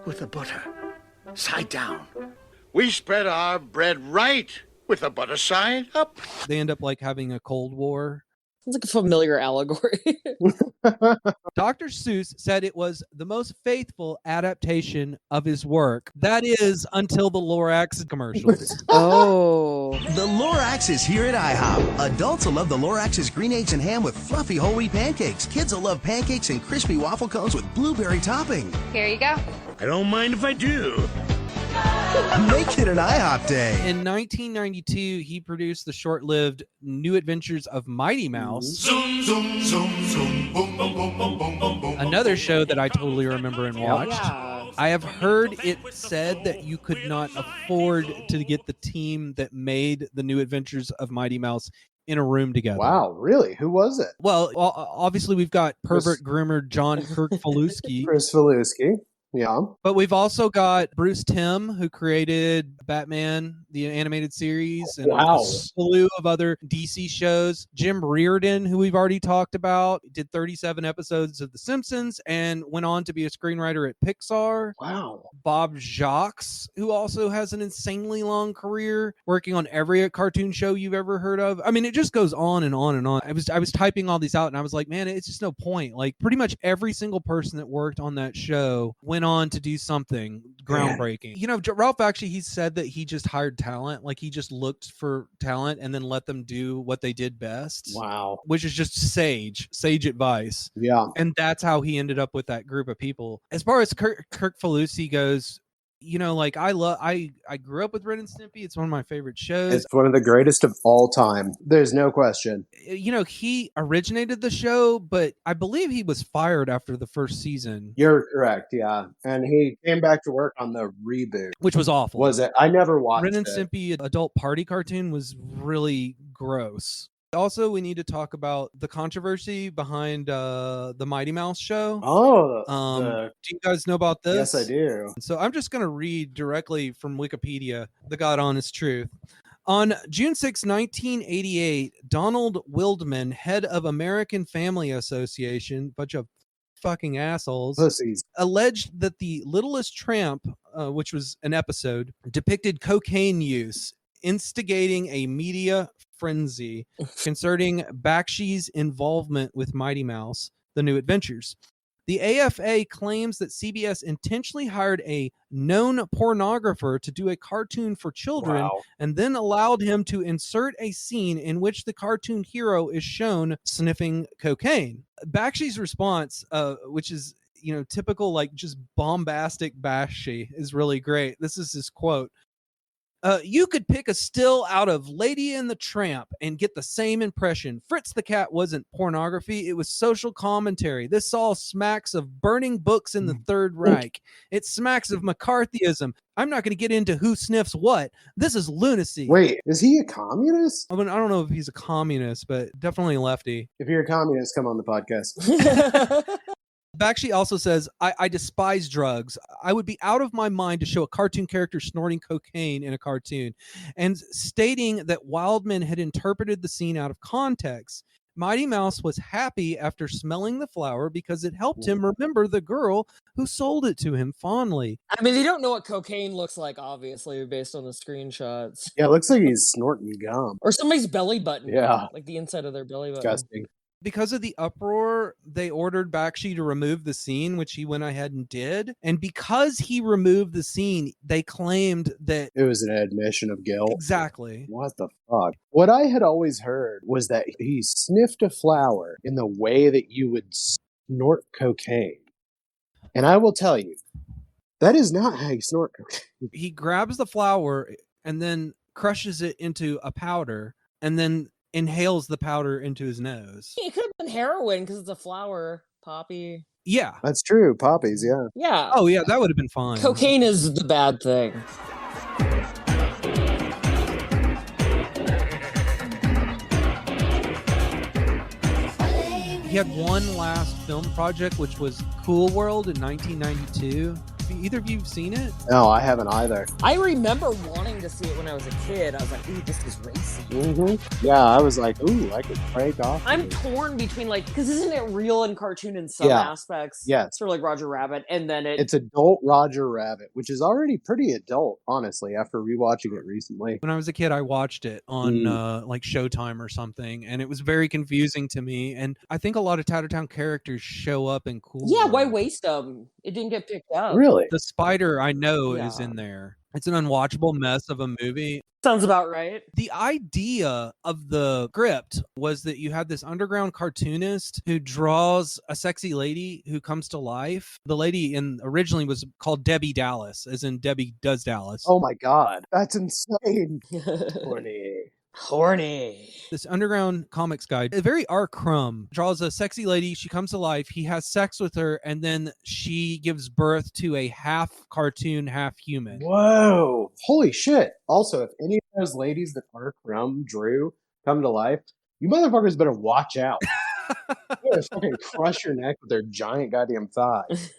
with the butter, side down. We spread our bread right with the butter side up. They end up like having a Cold War. Sounds like a familiar allegory. Dr. Seuss said it was the most faithful adaptation of his work. That is until the Lorax commercials. Oh. The Lorax is here at IHOP. Adults will love the Lorax's green eggs and ham with fluffy whole wheat pancakes. Kids will love pancakes and crispy waffle cones with blueberry topping. Here you go. I don't mind if I do. Make it an IHOP day. In 1992, he produced the short-lived New Adventures of Mighty Mouse. Zoom, zoom, zoom, zoom, boom, boom, boom, boom, boom, boom, boom. Another show that I totally remember and watched. Yeah. I have heard it said that you could not afford to get the team that made the New Adventures of Mighty Mouse in a room together. Wow, really? Who was it? Well, obviously we've got pervert groomer John Kirk-Faluski. Chris Faluski. Yeah. But we've also got Bruce Timm, who created Batman, the animated series, and a slew of other DC shows. Jim Reardon, who we've already talked about, did 37 episodes of The Simpsons and went on to be a screenwriter at Pixar. Wow. Bob Jacques, who also has an insanely long career working on every cartoon show you've ever heard of. I mean, it just goes on and on and on. I was typing all these out and I was like, man, it's just no point. Like pretty much every single person that worked on that show went went on to do something groundbreaking. You know, Ralph Bakshi, he said that he just hired talent. Like, he just looked for talent and then let them do what they did best. Wow. Which is just sage advice. Yeah. And that's how he ended up with that group of people. As far as Kirk Falusi goes, you know, like, I grew up with Ren and Stimpy. It's one of my favorite shows. It's one of the greatest of all time. There's no question. You know, he originated the show, but I believe he was fired after the first season. You're correct, yeah. And he came back to work on the reboot. Which was awful. Was it? I never watched Ren and it. Stimpy adult party cartoon was really gross. Also, we need to talk about the controversy behind the Mighty Mouse show. Oh, do you guys know about this? Yes, I do. So I'm just going to read directly from Wikipedia, the God honest truth. On June 6, 1988, Donald Wildman, head of American Family Association, bunch of fucking assholes, pussies, alleged that the Littlest Tramp, which was an episode, depicted cocaine use, instigating a media frenzy concerning Bakshi's involvement with Mighty Mouse, The New Adventures. The AFA claims that CBS intentionally hired a known pornographer to do a cartoon for children and then allowed him to insert a scene in which the cartoon hero is shown sniffing cocaine. Bakshi's response, which is, you know, typical, like, just bombastic Bakshi, is really great. This is his quote. You could pick a still out of Lady and the Tramp and get the same impression. Fritz the Cat wasn't pornography. It was social commentary. This all smacks of burning books in the Third Reich. It smacks of McCarthyism. I'm not going to get into who sniffs what. This is lunacy. Wait, is he a communist? I mean, I don't know if he's a communist, but definitely lefty. If you're a communist, come on the podcast. Bakshi also says, I despise drugs. I would be out of my mind to show a cartoon character snorting cocaine in a cartoon, and stating that Wildman had interpreted the scene out of context. Mighty Mouse was happy after smelling the flower because it helped him remember the girl who sold it to him fondly. I mean, they don't know what cocaine looks like, obviously, based on the screenshots. Yeah, it looks like he's snorting gum. Or somebody's belly button. Yeah. Like the inside of their belly button. Disgusting. Because of the uproar, they ordered Bakshi to remove the scene, which he went ahead and did. And because he removed the scene, they claimed that it was an admission of guilt. Exactly. What the fuck? What I had always heard was that he sniffed a flower in the way that you would snort cocaine. And I will tell you, that is not how you snort cocaine. He grabs the flower and then crushes it into a powder and then inhales the powder into his nose. It could have been heroin because it's a flower, poppy. Yeah. That's true. Poppies, yeah. Yeah. Oh, yeah, that would have been fine. Cocaine is the bad thing. He had one last film project, which was Cool World in 1992. Have either of you seen it? No, I haven't either. I remember wanting to see it when I was a kid. I was like, ooh, this is racy. Mm-hmm. Yeah, I was like, ooh, I could break off. I'm torn between, like, because isn't it real and cartoon in some aspects? Yes. Sort of like Roger Rabbit, and then it's adult Roger Rabbit, which is already pretty adult, honestly, after rewatching it recently. When I was a kid, I watched it on like Showtime or something, and it was very confusing to me. And I think a lot of Tattertown characters show up in Cool Yeah, World. why waste them? It didn't get picked up. Really? The spider, I know, is in there. It's an unwatchable mess of a movie. Sounds about right. The idea of the script was that you had this underground cartoonist who draws a sexy lady who comes to life. The lady originally was called Debbie Dallas, as in Debbie Does Dallas. Oh my God. That's insane. Horny. This underground comics guy, a very R. Crumb, draws a sexy lady. She comes to life. He has sex with her, and then she gives birth to a half cartoon, half human. Whoa. Holy shit. Also, if any of those ladies that R. Crumb drew come to life, you motherfuckers better watch out. They're gonna fucking crush your neck with their giant goddamn thighs.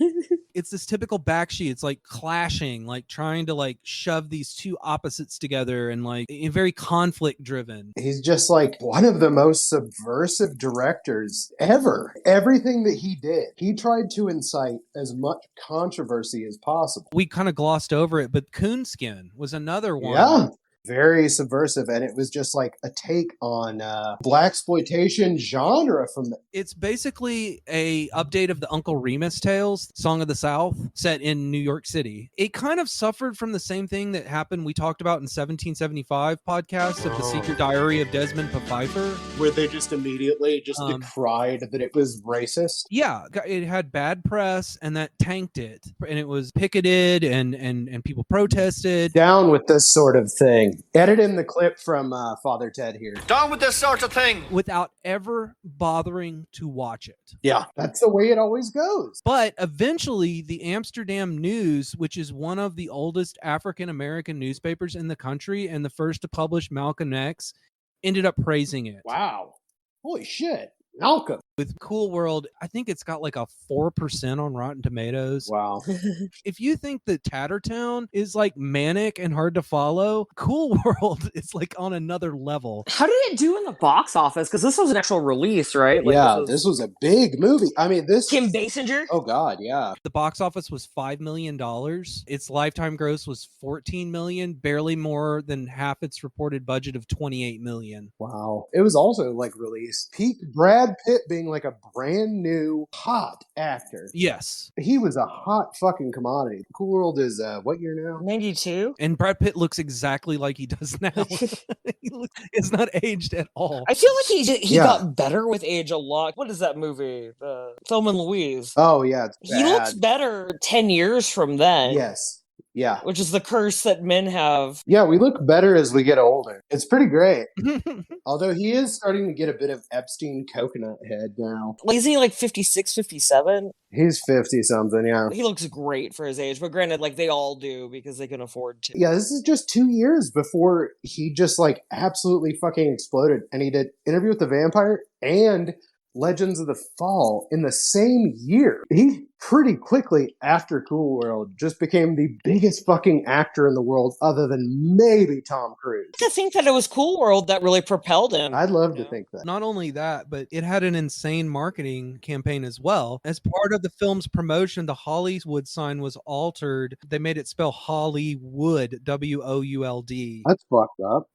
It's this typical Bakshi. It's like clashing, like trying to like shove these two opposites together and like very conflict driven. He's just like one of the most subversive directors ever. Everything that he did, he tried to incite as much controversy as possible. We kind of glossed over it, but Coonskin was another one. Yeah. very subversive, and it was just like a take on blaxploitation genre from the... It's basically a update of the Uncle Remus Tales, Song of the South, set in New York City. It kind of suffered from the same thing that happened, we talked about in 1775 podcast of The Secret Diary of Desmond Pfeiffer. Where they just immediately decried that it was racist. Yeah, it had bad press, and that tanked it. And it was picketed, and people protested. Down with this sort of thing. Edit in the clip from Father Ted here. Down with this sort of thing! Without ever bothering to watch it. Yeah, that's the way it always goes. But eventually, the Amsterdam News, which is one of the oldest African-American newspapers in the country and the first to publish Malcolm X, ended up praising it. Wow. Holy shit. Malcolm. With Cool World, I think it's got like a 4% on Rotten Tomatoes. Wow. If you think that Tattertown is like manic and hard to follow, Cool World is like on another level. How did it do in the box office? Because this was an actual release, right? Like, yeah, this was a big movie. I mean, this... Kim Basinger? Oh, God, yeah. The box office was $5 million. Its lifetime gross was $14 million, barely more than half its reported budget of $28 million. Wow. It was also like released peak Brad Pitt being like a brand new hot actor. Yes. He was a hot fucking commodity. Cool World is what year now? 92. And Brad Pitt looks exactly like he does now. It's not aged at all. I feel like he got better with age a lot. What is that movie? Thelma and Louise. Oh yeah, it's he looks better 10 years from then. Yes. Yeah. Which is the curse that men have. Yeah, we look better as we get older. It's pretty great. Although he is starting to get a bit of Epstein coconut head now. Like, isn't he like 56, 57? He's 50-something, yeah. He looks great for his age, but granted, like, they all do because they can afford to. Yeah, this is just 2 years before he just, like, absolutely fucking exploded. And he did Interview with the Vampire and Legends of the Fall in the same year. He pretty quickly after Cool World just became the biggest fucking actor in the world other than maybe Tom Cruise. To think that it was Cool World that really propelled him. I'd love to think that. Not only that, but it had an insane marketing campaign as well. As part of the film's promotion, the Hollywood sign was altered. They made it spell Hollywood, W-O-U-L-D. That's fucked up.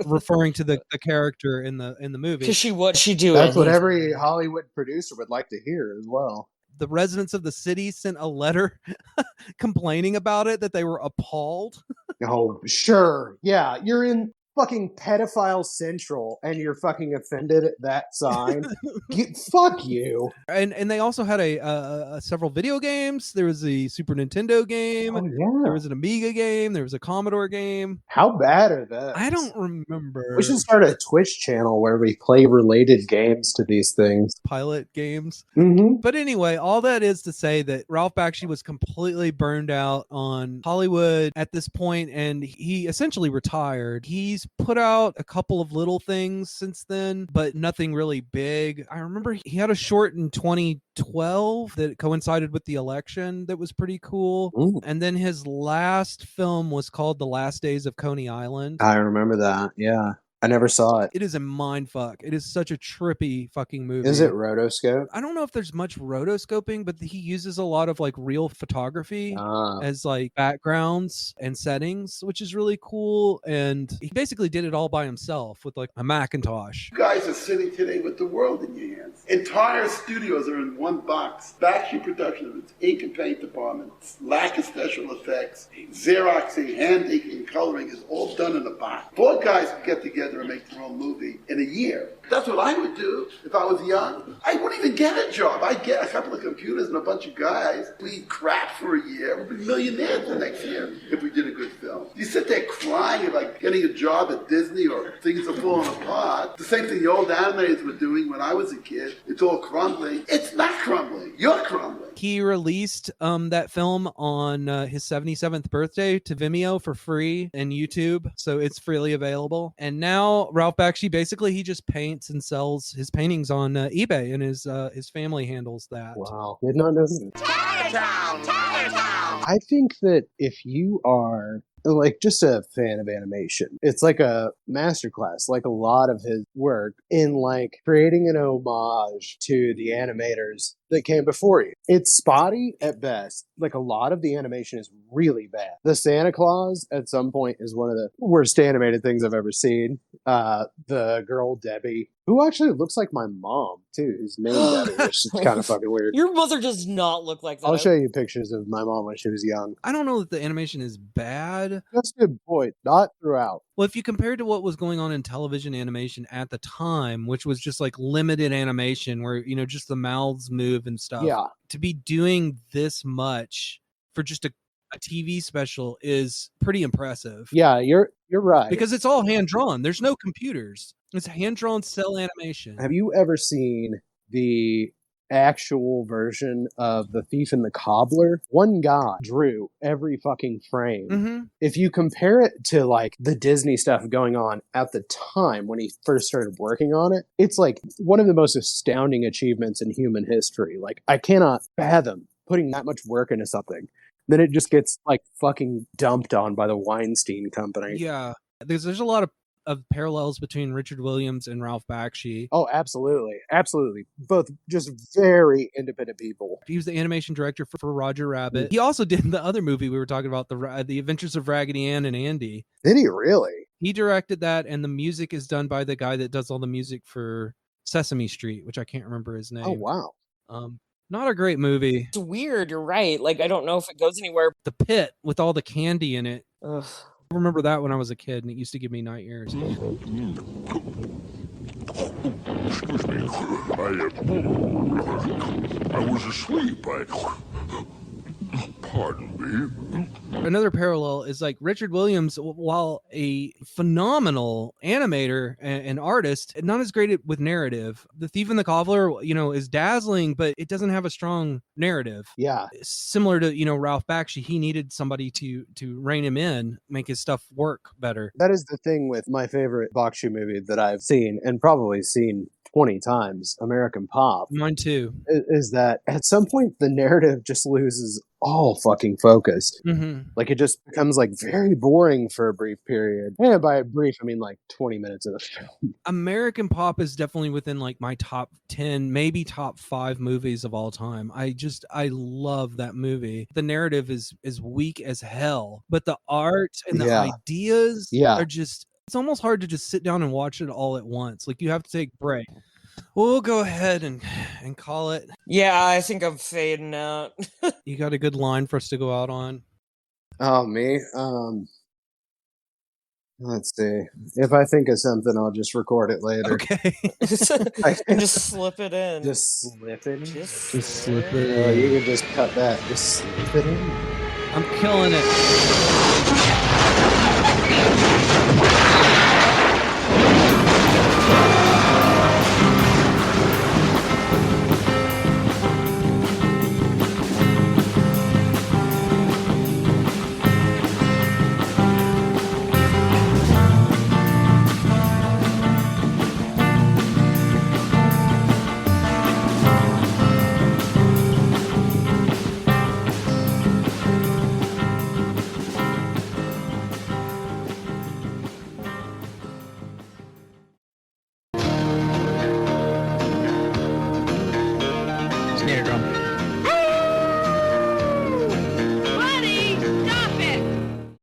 Referring to the character in the movie. Because she do. That's what every Hollywood producer would like to hear as well. The residents of the city sent a letter complaining about it, that they were appalled. Oh, sure. Yeah, you're in fucking Pedophile Central and you're fucking offended at that sign. Fuck you. And they also had several video games. There was a Super Nintendo game. Oh, yeah. There was an Amiga game. There was a Commodore game. How bad are those? I don't remember. We should start a Twitch channel where we play related games to these things. Pilot games. Mm-hmm. But anyway, all that is to say that Ralph Bakshi was completely burned out on Hollywood at this point, and he essentially retired. He's put out a couple of little things since then, but nothing really big. I remember he had a short in 2012 that coincided with the election that was pretty cool. Ooh. And then his last film was called The Last Days of Coney Island. I remember that, yeah. I never saw it. It is a mindfuck. It is such a trippy fucking movie. Is it rotoscope? I don't know if there's much rotoscoping, but he uses a lot of like real photography as like backgrounds and settings, which is really cool. And he basically did it all by himself with like a Macintosh. You guys are sitting today with the world in your hands. Entire studios are in one box. Bakshi Production, its ink and paint department, lack of special effects, Xeroxing, hand inking, coloring is all done in a box. 4 guys can get together and make their own movie in a year. That's what I would do if I was young. I wouldn't even get a job. I'd get a couple of computers and a bunch of guys. We'd crap for a year. We'd be millionaires the next year if we did a good film. You sit there crying about getting a job at Disney or things are falling apart. The same thing the old animators were doing when I was a kid. It's all crumbling. It's not crumbling. You're crumbling. He released that film on his 77th birthday to Vimeo for free and YouTube, so it's freely available. And now Ralph Bakshi, basically he just paints and sells his paintings on eBay, and his family handles that. Wow, did not know that. Tattertown! Tattertown! I think that if you are like just a fan of animation. It's like a masterclass, like a lot of his work in like creating an homage to the animators that came before you. It's spotty at best. Like a lot of the animation is really bad. The Santa Claus at some point is one of the worst animated things I've ever seen. The girl Debbie, who actually looks like my mom too, who's named Debbie, which is kind of fucking weird. Your mother does not look like that. I'll show you pictures of my mom when she was young. I don't know that the animation is bad. That's a good point. Not throughout. Well, if you compare it to what was going on in television animation at the time, which was just like limited animation where, you know, just the mouths move and stuff. Yeah. To be doing this much for just a TV special is pretty impressive. Yeah, you're right. Because it's all hand drawn. There's no computers. It's hand drawn cell animation. Have you ever seen the actual version of The Thief and the Cobbler? One guy drew every fucking frame. Mm-hmm. If you compare it to like the Disney stuff going on at the time when he first started working on it, it's like one of the most astounding achievements in human history. Like I cannot fathom putting that much work into something. Then it just gets like fucking dumped on by the Weinstein Company. Yeah. There's a lot of parallels between Richard Williams and Ralph Bakshi. Oh, absolutely. Absolutely. Both just very independent people. He was the animation director for Roger Rabbit. He also did the other movie we were talking about, the Adventures of Raggedy Ann and Andy. Did he really? He directed that, and the music is done by the guy that does all the music for Sesame Street, which I can't remember his name. Oh, wow. Not a great movie. It's weird. You're right. Like, I don't know if it goes anywhere. The pit with all the candy in it. Ugh. I remember that when I was a kid, and it used to give me night ears. Excuse me. I was asleep. Pardon me. Another parallel is like Richard Williams, while a phenomenal animator and artist, not as great with narrative. The Thief and the Cobbler, you know, is dazzling, but it doesn't have a strong narrative. Yeah. Similar to, you know, Ralph Bakshi, he needed somebody to rein him in, make his stuff work better. That is the thing with my favorite Bakshi movie that I've seen and probably seen 20 times, American Pop. Mine too. Is that at some point the narrative just loses all fucking focus. Mm-hmm. Like it just becomes like very boring for a brief period. And by brief, I mean like 20 minutes of the film. American Pop is definitely within like my top 10, maybe top 5 movies of all time. I love that movie. The narrative is weak as hell, but the art and the ideas are just, it's almost hard to just sit down and watch it all at once. Like you have to take a break. We'll go ahead and call it. Yeah, I think I'm fading out. You got a good line for us to go out on? Oh, me? Let's see. If I think of something, I'll just record it later. Okay. And just slip it in. Just slip it in? Just slip it in. Oh, you can just cut that. Just slip it in. I'm killing it. Snare drum.